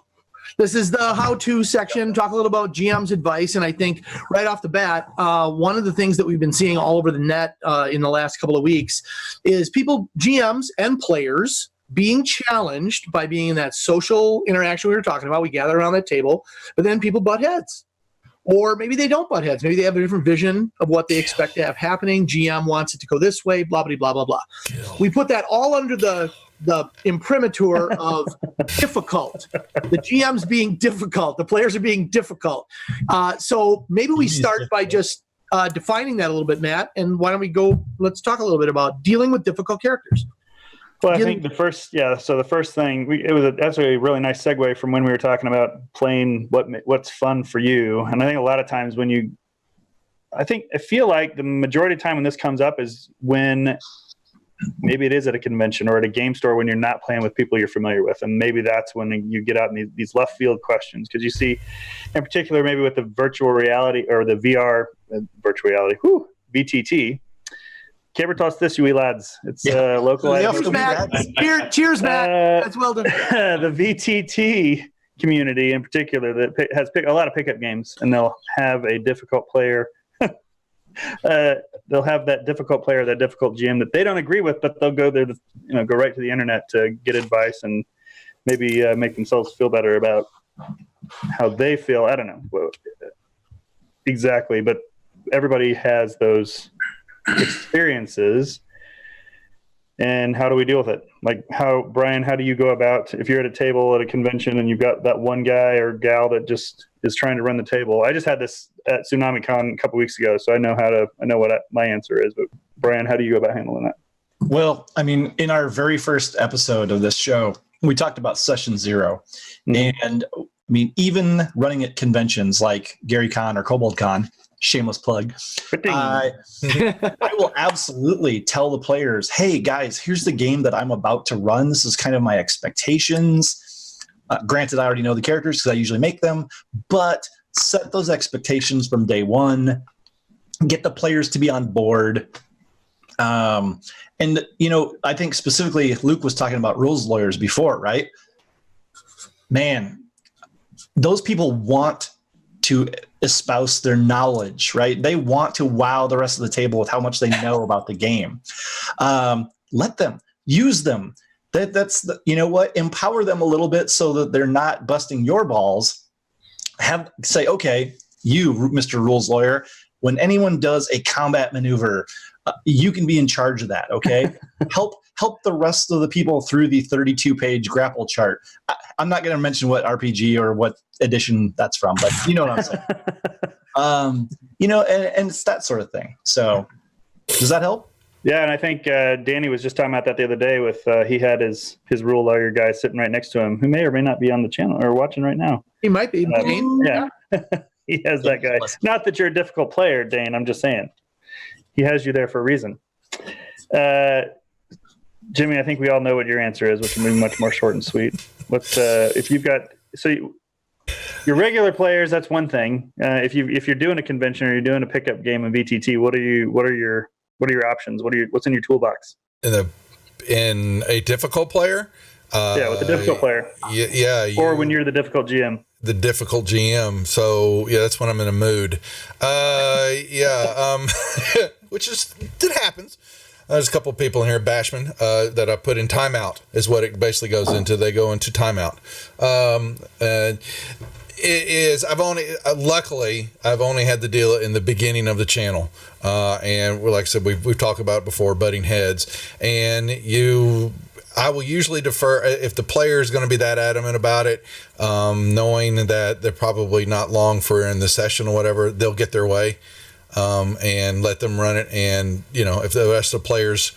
This is the how-to section. Talk a little about GM's advice, and I think right off the bat, one of the things that we've been seeing all over the net in the last couple of weeks is people, GMs and players, being challenged by being in that social interaction we were talking about. We gather around that table, but then people butt heads. Or maybe they don't butt heads. Maybe they have a different vision of what they expect to have happening. GM wants it to go this way, blah, blah, blah, blah, blah. We put that all under the imprimatur of difficult. The GM's being difficult. The players are being difficult. So maybe we start by just defining that a little bit, Matt. And why don't we let's talk a little bit about dealing with difficult characters. Well, I think the first thing, that's a really nice segue from when we were talking about playing what's fun for you. And I think a lot of times I feel like the majority of the time when this comes up is when maybe it is at a convention or at a game store when you're not playing with people you're familiar with. And maybe that's when you get out in these left field questions. Because you see, in particular, maybe with the virtual reality or the VR, virtual reality, VTT, Caber toss this, you lads. It's local. Cheers, Matt. Cheers, Matt. That's well done. The VTT community in particular that has a lot of pickup games, and they'll have a difficult player. They'll have that difficult player, that difficult GM that they don't agree with, but they'll go there, go right to the internet to get advice and maybe make themselves feel better about how they feel. I don't know exactly, but everybody has those experiences. And how do we deal with it? Like Brian, how do you go about if you're at a table at a convention and you've got that one guy or gal that just is trying to run the table? I just had this at TsunamiCon a couple weeks ago, so I know what my answer is. But Brian, how do you go about handling that? Well, I mean, in our very first episode of this show, we talked about session 0. Mm-hmm. And I mean, even running at conventions like Gary Con or Kobold Con, shameless plug, I will absolutely tell the players, hey guys, here's the game that I'm about to run. This is kind of my expectations. Granted, I already know the characters because I usually make them, but set those expectations from day one, get the players to be on board. And, I think specifically Luke was talking about rules lawyers before, right? Man, those people want to espouse their knowledge, right? They want to wow the rest of the table with how much they know about the game. Let them use them. That's empower them a little bit so that they're not busting your balls. Say, okay, you, Mr. Rules Lawyer, when anyone does a combat maneuver, you can be in charge of that. Okay, help the rest of the people through the 32-page grapple chart. I'm not going to mention what RPG or what edition that's from, but you know what I'm saying. And it's that sort of thing. So does that help? Yeah, and I think Danny was just talking about that the other day with he had his rule lawyer guy sitting right next to him who may or may not be on the channel or watching right now. He might be. Yeah. He has that guy. Not that you're a difficult player, Dane. I'm just saying. He has you there for a reason. Jimmy, I think we all know what your answer is, which will be much more short and sweet. What's if you've got your regular players? That's one thing. If you're doing a convention or you're doing a pickup game in VTT, what are your options? What's in your toolbox? In a difficult player? With a difficult player. Or when you're the difficult GM. The difficult GM. So that's when I'm in a mood. Which happens. There's a couple of people in here, Bashman, that I put in timeout is what it basically goes into. They go into timeout. Luckily I've only had to deal in the beginning of the channel. And like I said, we've talked about it before, butting heads, and I will usually defer if the player is going to be that adamant about it, knowing that they're probably not long for in the session or whatever, they'll get their way, and let them run it. And, if the rest of the players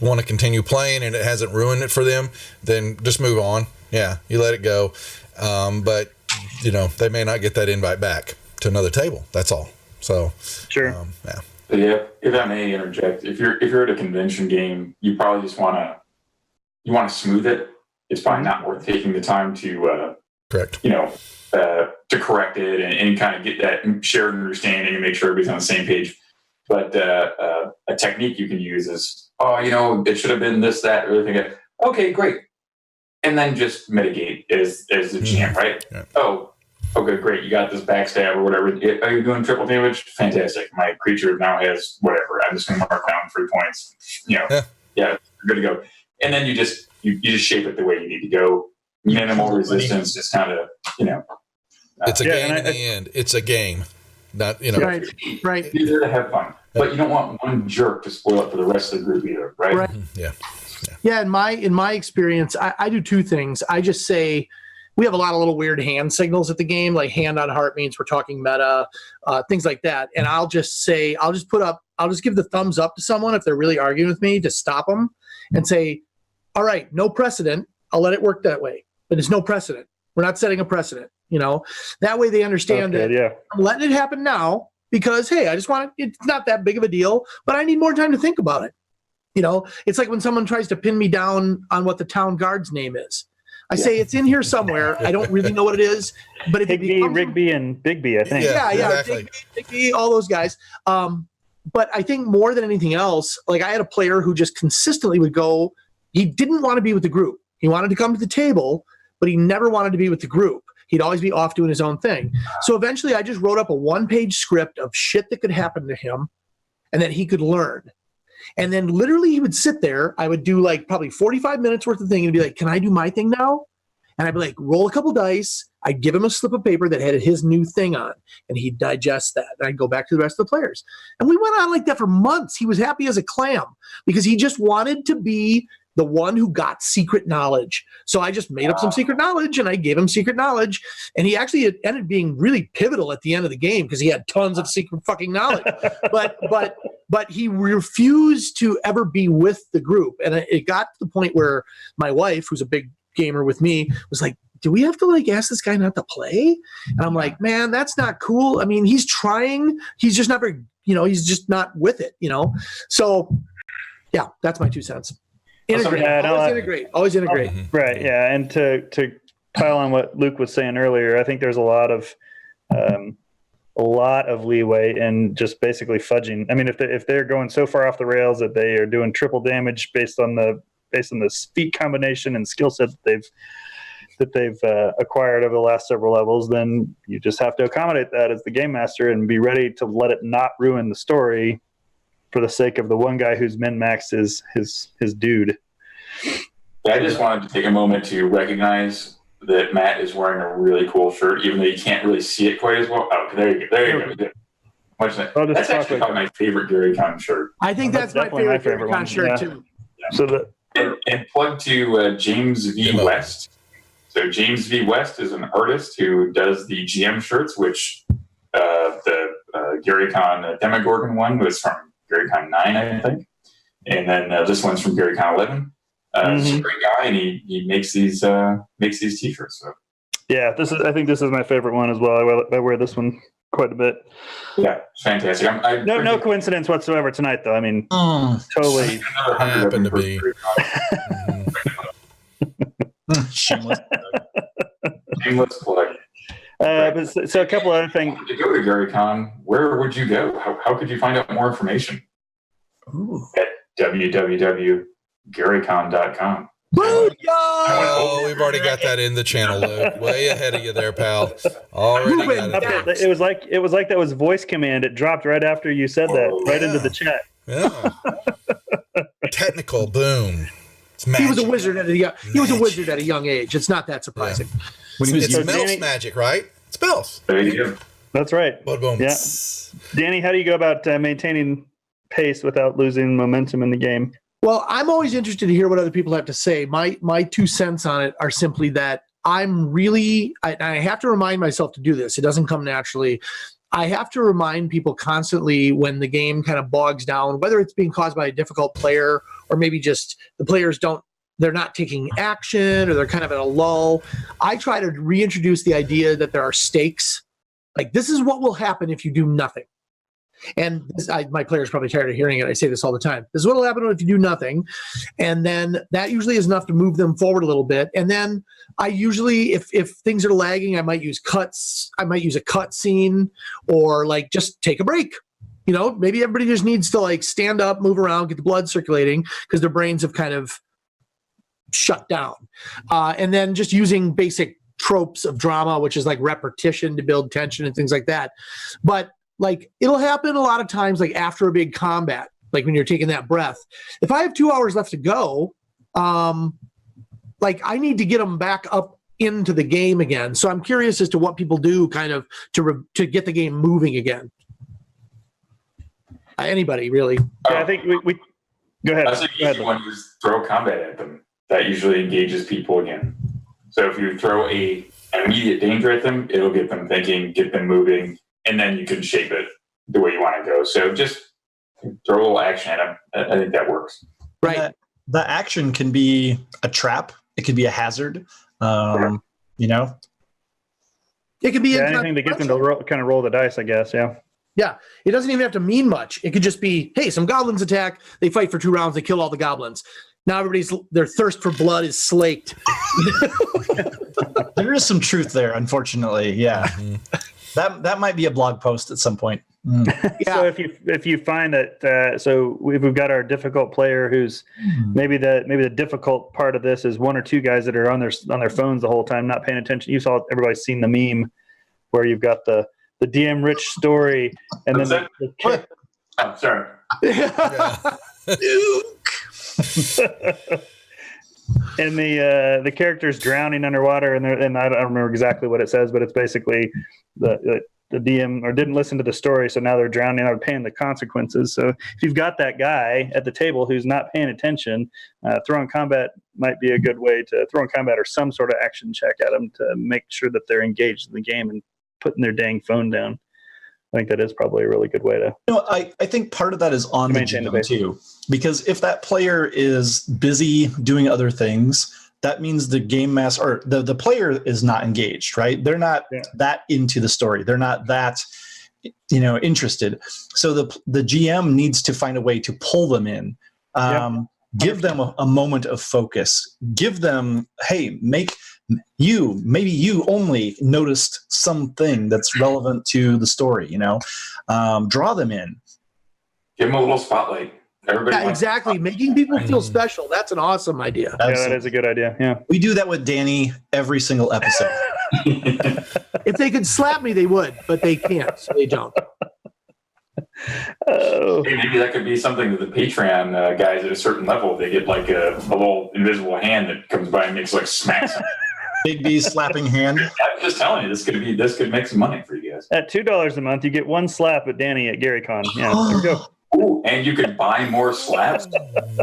want to continue playing and it hasn't ruined it for them, then just move on. Yeah, you let it go. But, they may not get that invite back to another table. That's all. So, sure. If I may interject, if you're at a convention game, you probably just want to smooth it. It's probably not worth taking the time to correct. To correct it and kind of get that shared understanding and make sure everybody's on the same page. But a technique you can use is, it should have been this, that, or everything. Okay, great. And then just mitigate as the GM, right? Yeah. Okay, great. You got this backstab or whatever. Are you doing triple damage? Fantastic. My creature now has whatever. I'm just going to mark down 3 points. Yeah, you're good to go. And then you just shape it the way you need to go. Minimal resistance, just kind of, it's a game in the end. It's a game. Not, Right. You're there to have fun. But you don't want one jerk to spoil it for the rest of the group either, right? Right. Yeah, in my experience, I do two things. I just say we have a lot of little weird hand signals at the game, like hand on heart means we're talking meta, things like that. And I'll just give the thumbs up to someone if they're really arguing with me to stop them and say, all right, no precedent. I'll let it work that way. But it's no precedent. We're not setting a precedent. That way they understand that I'm letting it happen now because, hey, it's not that big of a deal, but I need more time to think about it. It's like when someone tries to pin me down on what the town guard's name is. I say it's in here somewhere. I don't really know what it is, but if Higby, Rigby, and Bigby, I think. Yeah, exactly. Digby, all those guys. but I think more than anything else, like I had a player who just consistently would go, he didn't want to be with the group. He wanted to come to the table, but he never wanted to be with the group. He'd always be off doing his own thing. So eventually I just wrote up a 1-page script of shit that could happen to him and that he could learn. And then literally he would sit there. I would do like probably 45 minutes worth of thing and be like, can I do my thing now? And I'd be like, roll a couple dice. I'd give him a slip of paper that had his new thing on, and he'd digest that. And I'd go back to the rest of the players. And we went on like that for months. He was happy as a clam because he just wanted to be the one who got secret knowledge. So I just made up some secret knowledge and I gave him secret knowledge. And he actually ended up being really pivotal at the end of the game because he had tons of secret fucking knowledge. But he refused to ever be with the group. And it got to the point where my wife, who's a big gamer with me, was like, do we have to like ask this guy not to play? And I'm like, man, that's not cool. I mean, he's trying. He's just not very, he's just not with it, So yeah, that's my 2 cents. Integrate. Always integrate. Right. Yeah. And to pile on what Luke was saying earlier, I think there's a lot of leeway in just basically fudging. I mean, if they're going so far off the rails that they are doing triple damage based on the feat combination and skill set that they've acquired over the last several levels, then you just have to accommodate that as the game master and be ready to let it not ruin the story for the sake of the one guy who's min-maxed his dude. I just wanted to take a moment to recognize that Matt is wearing a really cool shirt, even though you can't really see it quite as well. Oh, there you go. That's actually probably my favorite Gary Con shirt. I think that's my favorite Gary Con shirt too. Yeah. So and plug to James V. West. So James V. West is an artist who does the GM shirts, which the Gary Con Demogorgon one was from Gary Con 9, I think. And then this one's from Gary Con 11. He's a great guy, and he makes these t-shirts. So. Yeah, I think this is my favorite one as well. I wear this one quite a bit. Yeah, fantastic. No coincidence whatsoever tonight, though. I mean, totally happened to be. Shameless plug. So a couple other things. To go to Gary Con, where would you go? How could you find out more information? At www.garycon.com. Oh, we've already got that in the channel, Luke. Way ahead of you there, pal. Already got it. It was like that was voice command. It dropped right after you said that, right into the chat. Yeah. Technical boom. He was a wizard at a young age. It's not that surprising. Yeah. It's Mel's magic, right? It's Mel's. There you go. That's right. Boom. Yeah. Danny, how do you go about maintaining pace without losing momentum in the game? Well, I'm always interested to hear what other people have to say. My 2 cents on it are simply that I have to remind myself to do this. It doesn't come naturally. I have to remind people constantly when the game kind of bogs down, whether it's being caused by a difficult player or maybe just the players they're not taking action or they're kind of in a lull. I try to reintroduce the idea that there are stakes. Like, this is what will happen if you do nothing. And my players probably tired of hearing it. I say this all the time. This is what will happen if you do nothing. And then that usually is enough to move them forward a little bit. And then I usually, if things are lagging, I might use cuts. I might use a cut scene or like just take a break. Maybe everybody just needs to like stand up, move around, get the blood circulating because their brains have kind of shut down. And then just using basic tropes of drama, which is like repetition to build tension and things like that. But like, it'll happen a lot of times, like after a big combat, like when you're taking that breath. If I have 2 hours left to go, like I need to get them back up into the game again. So I'm curious as to what people do kind of to get the game moving again. Anybody really? Yeah, I think we go ahead. That's an easy one is throw combat at them. That usually engages people again. So if you throw an immediate danger at them, it'll get them thinking, get them moving, and then you can shape it the way you want to go. So just throw a little action at them. I think that works. Right. The action can be a trap. It could be a hazard. It could be anything to get them to roll the dice, I guess. Yeah. Yeah, it doesn't even have to mean much. It could just be, hey, some goblins attack. They fight for 2 rounds. They kill all the goblins. Now their thirst for blood is slaked. There is some truth there, unfortunately. Yeah, that might be a blog post at some point. So if you find that so we've got our difficult player who's maybe the difficult part of this is one or two guys that are on their phones the whole time, not paying attention. You saw, everybody's seen the meme where you've got the DM rich story and then I'm sorry. And the character's drowning underwater, and I don't remember exactly what it says, but it's basically the DM or didn't listen to the story, so now they're drowning out paying the consequences. So if you've got that guy at the table who's not paying attention, throwing combat might be a good way to throw in combat or some sort of action check at them to make sure that they're engaged in the game and putting their dang phone down. I think that is probably a really good way to. I think part of that is on the GM too, because if that player is busy doing other things, that means the game master or the player is not engaged, right? They're not that into the story. They're not that, interested. So the GM needs to find a way to pull them in. Give them a moment of focus. Give them, hey, maybe you only noticed something that's relevant to the story, draw them in. Give them a little spotlight. Everybody exactly. Making people feel special. That's an awesome idea. Absolutely. Yeah, that is a good idea. Yeah. We do that with Danny every single episode. If they could slap me, they would, but they can't, so they don't. Oh. Hey, maybe that could be something that the Patreon guys at a certain level, they get like a little invisible hand that comes by and makes like smacks. Big B slapping hand. I'm just telling you, this could make some money for you guys. At $2 a month, you get one slap at Danny at GaryCon. Yeah, there we go. Ooh, and you could buy more slaps.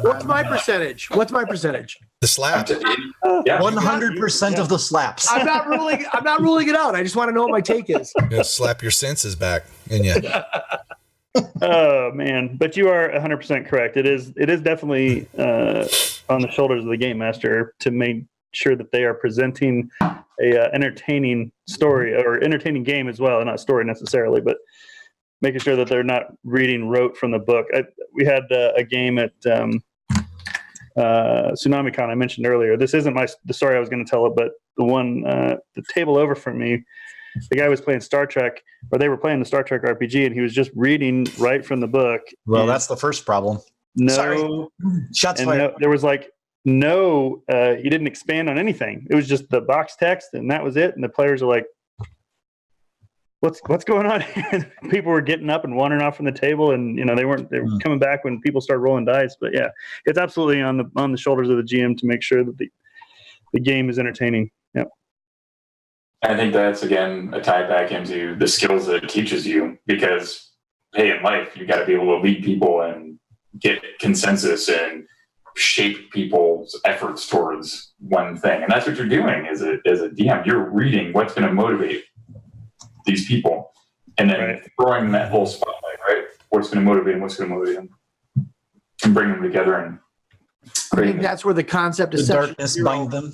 What's my percentage? The slap. 100% of the slaps. I'm not ruling it out. I just want to know what my take is. Slap your senses back in you. Oh man, but you are 100% correct. It is definitely on the shoulders of the game master to make sure that they are presenting a entertaining story or entertaining game as well, not story necessarily, but making sure that they're not reading rote from the book. We had a game at TsunamiCon I mentioned earlier. This isn't the story I was going to tell it, but the table over from me, the guy was playing Star Trek, or they were playing the Star Trek RPG, and he was just reading right from the book. Well, that's the first problem. No, shots fired. No, there was he didn't expand on anything. It was just the box text, and that was it. And the players are like, "What's going on here?" People were getting up and wandering off from the table, and they were coming back when people started rolling dice. But yeah, it's absolutely on the shoulders of the GM to make sure that the game is entertaining. Yep. I think that's, again, a tie back into the skills that it teaches you, because, hey, in life, you got to be able to lead people and get consensus and shape people's efforts towards one thing. And that's what you're doing as a DM. You're reading what's going to motivate these people and then throwing that whole spotlight, right? What's going to motivate them and bring them together. And I think that's where the concept of the darkness bind them.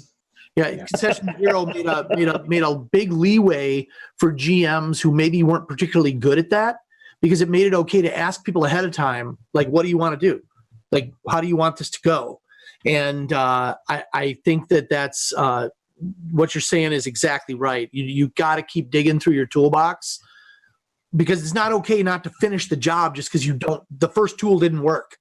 Yeah, Session Zero made a big leeway for GMs who maybe weren't particularly good at that, because it made it okay to ask people ahead of time, like, what do you want to do? Like, how do you want this to go? And I think that's what you're saying is exactly right. You got to keep digging through your toolbox, because it's not okay not to finish the job just because the first tool didn't work.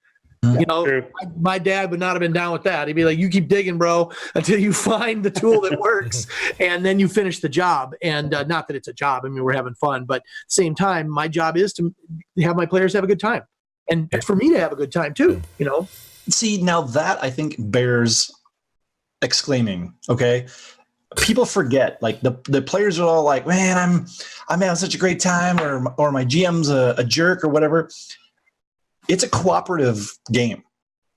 My dad would not have been down with that. He'd be like, you keep digging, bro, until you find the tool that works, and then you finish the job. And not that it's a job. I mean, we're having fun, but at the same time, my job is to have my players have a good time. And for me to have a good time too, See, now that I think bears exclaiming, okay? People forget, like the players are all like, man, I'm having such a great time, or my GM's a jerk or whatever. It's a cooperative game.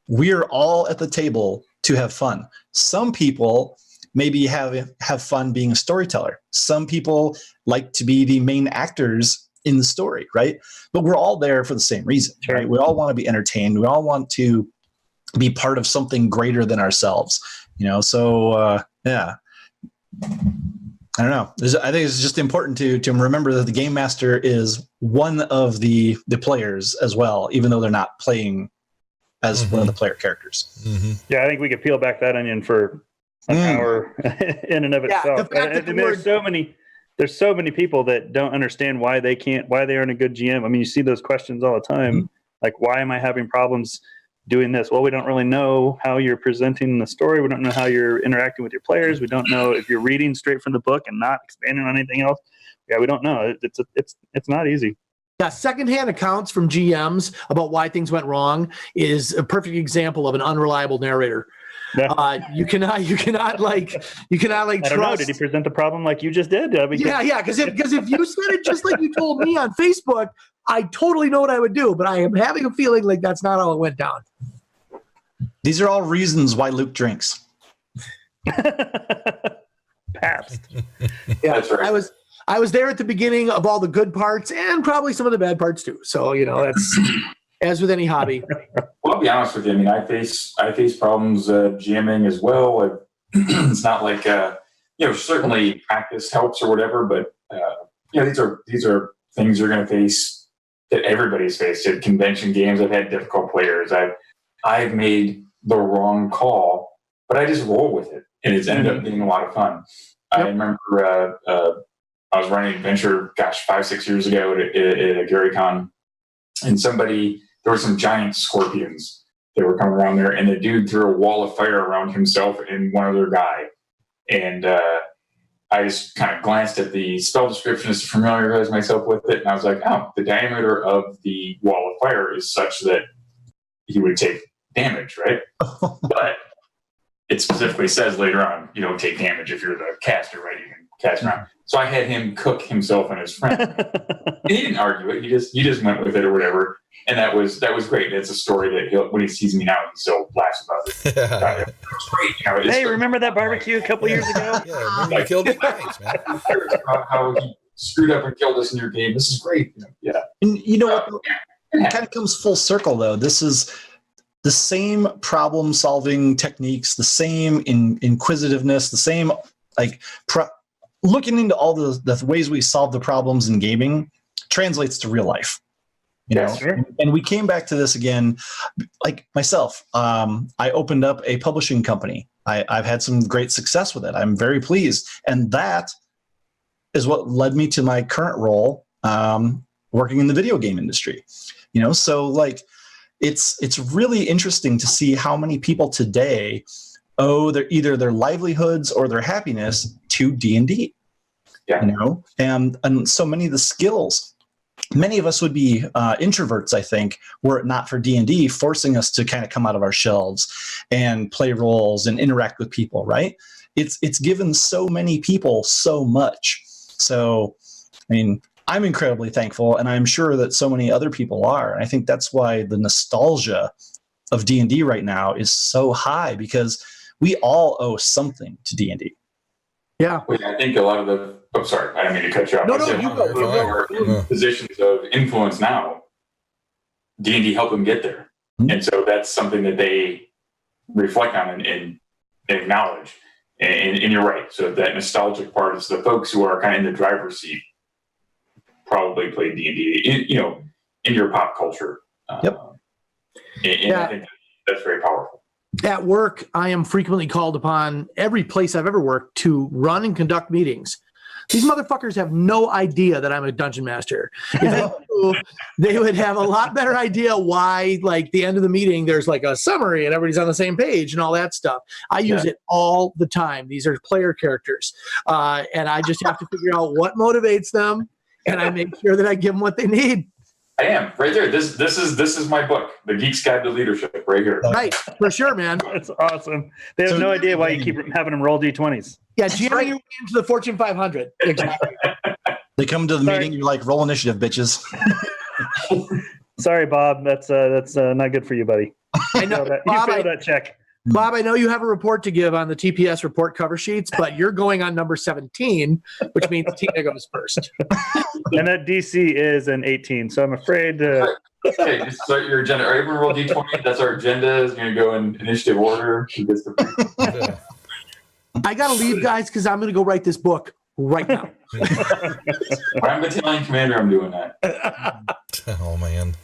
We're all at the table to have fun. Some people maybe have fun being a storyteller. Some people like to be the main actors in the story, right? But we're all there for the same reason, right? We all want to be entertained. We all want to be part of something greater than ourselves, So yeah, I don't know. I think it's just important to remember that the game master is one of the players as well, even though they're not playing as one of the player characters. Mm-hmm. Yeah, I think we could peel back that onion for an hour in and of itself. And there's so many people that don't understand why they aren't a good GM. I mean, you see those questions all the time. Like, why am I having problems doing this? Well, we don't really know how you're presenting the story. We don't know how you're interacting with your players. We don't know if you're reading straight from the book and not expanding on anything else. Yeah, we don't know. It's not easy. Yeah, secondhand accounts from GMs about why things went wrong is a perfect example of an unreliable narrator. Yeah. You cannot like I don't know. Did he present the problem like you just did? Yeah. Because if you said it just like you told me on Facebook, I totally know what I would do. But I am having a feeling like that's not how it went down. These are all reasons why Luke drinks. Pabst. Yeah, That's right. I was there at the beginning of all the good parts and probably some of the bad parts too. So, that's as with any hobby. Well, I'll be honest with you. I mean, I face problems GMing as well. It's not like certainly practice helps or whatever, but these are things you're going to face that everybody's faced at convention games. I've had difficult players. I've made the wrong call, but I just roll with it, and it's ended up being a lot of fun. Yep. I remember I was running an adventure, 5-6 years ago at a Gary Con, and there were some giant scorpions that were coming around there, and the dude threw a wall of fire around himself and one other guy. And I just kind of glanced at the spell description just to familiarize myself with it, and I was like, oh, the diameter of the wall of fire is such that he would take damage, right? But it specifically says later on, you don't take damage if you're the caster, right? You can cast around. So I had him cook himself and his friend. And he didn't argue it. He just went with it or whatever. And that was great. It's a story that when he sees me now, he still laughs about it. It was great. Hey, remember that barbecue a couple years ago? Yeah, remember you killed me. Thanks, man. How he screwed up and killed us in your game. This is great. Yeah. And you know what? It kind of comes full circle, though. This is the same problem-solving techniques, the same inquisitiveness, the same looking into all the ways we solve the problems in gaming translates to real life. Sure. And we came back to this again, like myself. I opened up a publishing company. I've had some great success with it. I'm very pleased. And that is what led me to my current role, working in the video game industry. So it's really interesting to see how many people today owe either their livelihoods or their happiness to D&D. Yeah. And so many of the skills, many of us would be introverts, I think, were it not for D&D forcing us to kind of come out of our shelves and play roles and interact with people, right? It's given so many people so much. So, I mean, I'm incredibly thankful, and I'm sure that so many other people are. And I think that's why the nostalgia of D&D right now is so high, because we all owe something to D&D. Yeah. Well, I think a lot of the sorry, I didn't mean to cut you off. No, in positions of influence now, D&D helped them get there. Mm-hmm. And so that's something that they reflect on and acknowledge. And you're right. So that nostalgic part is the folks who are kind of in the driver's seat probably played D&D, in your pop culture. Yep. And I think that's very powerful. At work, I am frequently called upon, every place I've ever worked, to run and conduct meetings. These motherfuckers have no idea that I'm a dungeon master. If they knew, they would have a lot better idea why, the end of the meeting, there's a summary and everybody's on the same page and all that stuff. I use it all the time. These are player characters. And I just have to figure out what motivates them, and I make sure that I give them what they need. I am right there. This is my book, The Geek's Guide to Leadership, right here. Right, for sure, man. That's awesome. They have no idea why you keep having them roll D20s. Yeah, GM you into the Fortune 500. Exactly. They come to the meeting, you're like, roll initiative, bitches. Sorry, Bob. That's not good for you, buddy. I know. You failed that check. Bob, I know you have a report to give on the TPS report cover sheets, but you're going on number 17, which means Tina goes first. And that DC is an 18, so I'm afraid. Okay, just start your agenda. Are you going to roll D20? That's our agenda. Is going to go in initiative order. I got to leave, guys, because I'm going to go write this book right now. I'm battalion commander. I'm doing that. Oh, man.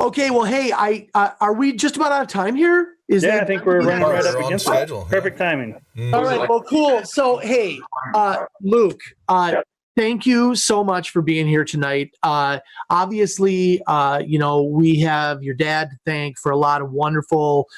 Okay, well, hey, are we just about out of time here? I think we're running right up on against schedule. it. Perfect timing. All right, well, cool. So, hey, Luke, thank you so much for being here tonight. Obviously, we have your dad to thank for a lot of wonderful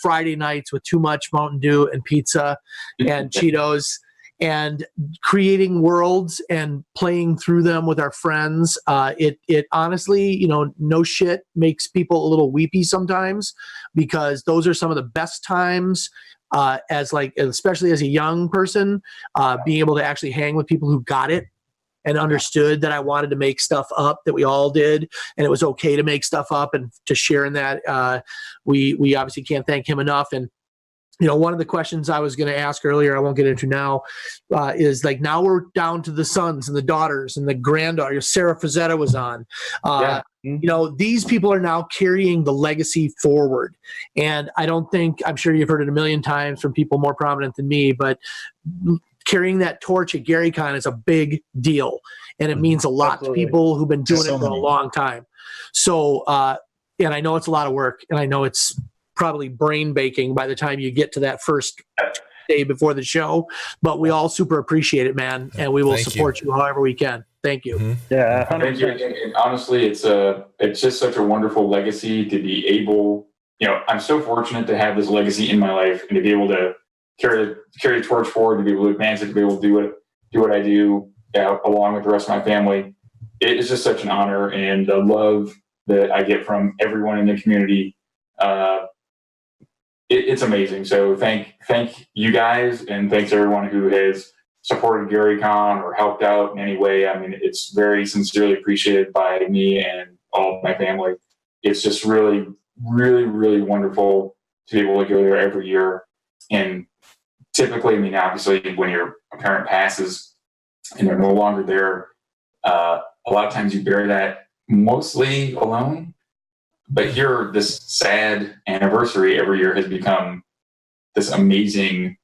Friday nights with too much Mountain Dew and pizza and Cheetos, and creating worlds and playing through them with our friends. It honestly, no shit, makes people a little weepy sometimes, because those are some of the best times, especially as a young person, being able to actually hang with people who got it and understood that I wanted to make stuff up, that we all did, and it was okay to make stuff up and to share in that. We obviously can't thank him enough. And one of the questions I was going to ask earlier, I won't get into now, is like, now we're down to the sons and the daughters and the granddaughter. Sarah Frazetta was on. These people are now carrying the legacy forward. And I'm sure you've heard it a million times from people more prominent than me, but carrying that torch at GaryCon is a big deal. And it means a lot to people who've been doing it for a long time. So, and I know it's a lot of work, and I know it's probably brain baking by the time you get to that first day before the show, but we all super appreciate it, man, and we will support you however we can. Thank you. Mm-hmm. Yeah, 100%. Thank you. And honestly, it's just such a wonderful legacy to be able. I'm so fortunate to have this legacy in my life and to be able to carry the torch forward, to be able to advance it, to be able to do what I do along with the rest of my family. It is just such an honor, and the love that I get from everyone in the community. It's amazing. So thank you guys, and thanks everyone who has supported GaryCon or helped out in any way. I mean, it's very sincerely appreciated by me and all of my family. It's just really, really, really wonderful to be able to go there every year. And typically, obviously, when your parent passes and they're no longer there, a lot of times you bear that mostly alone. But here, this sad anniversary every year has become this amazing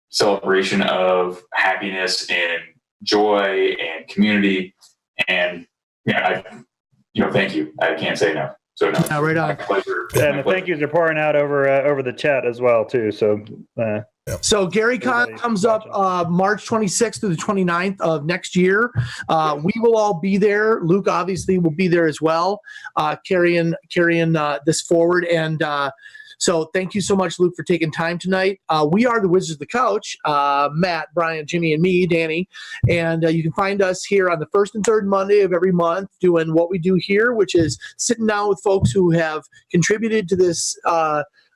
celebration of happiness and joy and community. And thank you. I can't say enough. So no, right on. My pleasure. And the thank yous are pouring out over the chat as well too. So. So GaryCon comes up March 26th through the 29th of next year. We will all be there. Luke obviously will be there as well, carrying this forward. And so thank you so much, Luke, for taking time tonight. We are the Wizards of the Couch, Matt, Brian, Jimmy, and me, Danny. And you can find us here on the first and third Monday of every month doing what we do here, which is sitting down with folks who have contributed to this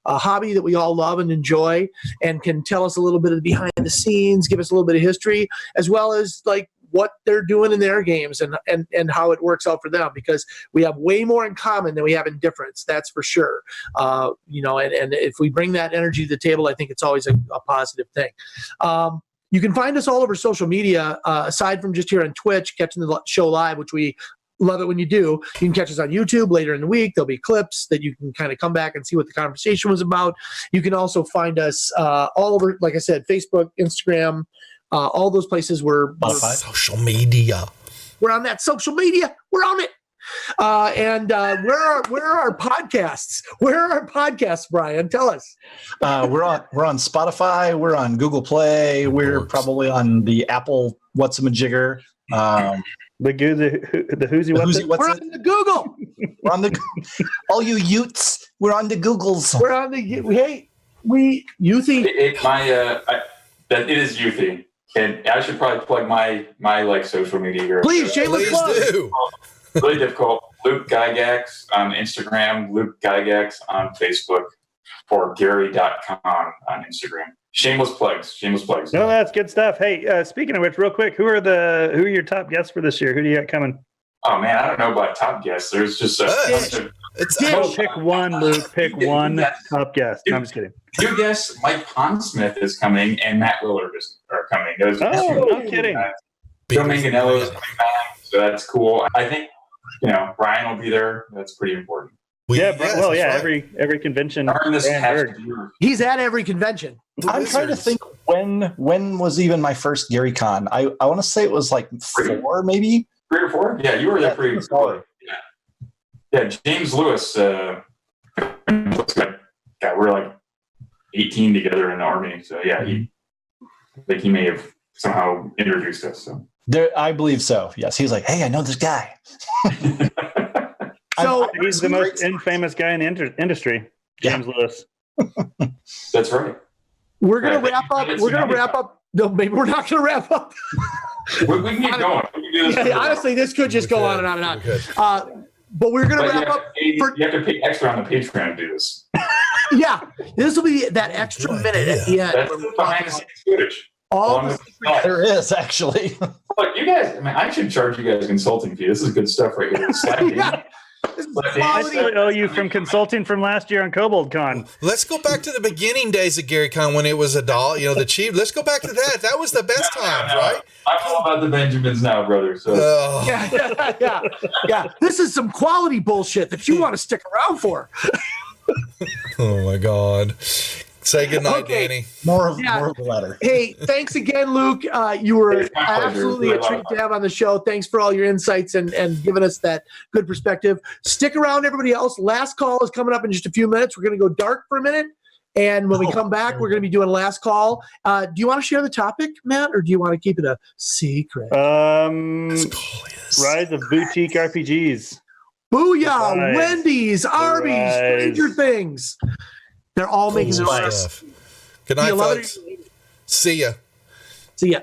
a hobby that we all love and enjoy, and can tell us a little bit of behind the scenes, give us a little bit of history, as well as like what they're doing in their games and how it works out for them, because we have way more in common than we have in difference. That's for sure. And if we bring that energy to the table, I think it's always a positive thing. You can find us all over social media, aside from just here on Twitch, catching the show live, which we love it when you do. You can catch us on YouTube later in the week. There'll be clips that you can kind of come back and see what the conversation was about. You can also find us all over, like I said, Facebook, Instagram, all those places we're social media. We're on that social media. We're on it. And where are our podcasts? Where are our podcasts, Brian? Tell us. We're on Spotify. We're on Google Play. We're probably on the Apple What's-a-Majigger. The Who's What's It? We're on the Google. We're on the all you Utes. We're on the Googles. We're on the we Youthy. It is Youthy, and I should probably plug my like social media here. Please, shameless plug. Do. Really difficult. Luke Gygax on Instagram. Luke Gygax on Facebook. Or Gary.com on Instagram. Shameless plugs. No, that's good stuff. Hey, speaking of which, real quick, who are your top guests for this year? Who do you got coming? Oh man, I don't know about top guests. There's just pick one, Luke. Pick one top guest. No, I'm just kidding. Two guests. Mike Pondsmith is coming, and Matt Willard are coming. No kidding. Joe Manganello is coming back, so that's cool. I think Brian will be there. That's pretty important. Every convention. He's at every convention. I'm trying to think when was even my first GaryCon. I want to say it was like 4, maybe 3 or 4. Yeah, you were there pretty before. Yeah, James Lewis. God, we're like 18 together in the Army. So yeah, he may have somehow introduced us. So I believe so. Yes, he's like, hey, I know this guy. So he's the most infamous guy in the industry, James Lewis. That's right. we're gonna wrap up. We're gonna wrap up. No, maybe we're not gonna wrap up. We can keep going. We can do this Yeah, honestly, this could just go on and on and on. But we're gonna wrap up. You have to pay extra on the Patreon to do this. Yeah, this will be that extra minute at the end. That's behind the scenes footage. All the secret- There is actually. Look, you guys. I mean, I should charge you guys a consulting fee. This is good stuff right here. Yeah. This is I quality. still owe you from consulting from last year on Kobold Con. Let's go back to the beginning days of Gary Con when it was a doll, the chief. Let's go back to that. That was the best times, right? I'm all about the Benjamins now, brother. So Yeah. This is some quality bullshit that you want to stick around for. Oh my God. Say goodnight, Okay. Danny. More of the latter. Hey, thanks again, Luke. You were It's my pleasure. absolutely a treat to have on the show. Thanks for all your insights and giving us that good perspective. Stick around, everybody else. Last call is coming up in just a few minutes. We're going to go dark for a minute. And when we come back, we're going to be doing last call. Do you want to share the topic, Matt, or do you want to keep it a secret? Rise of boutique RPGs. Booyah! Rise. Wendy's, Arby's, Rise. Stranger Things. They're all making Cool their stuff. Good night, The 11 folks. See ya. See ya.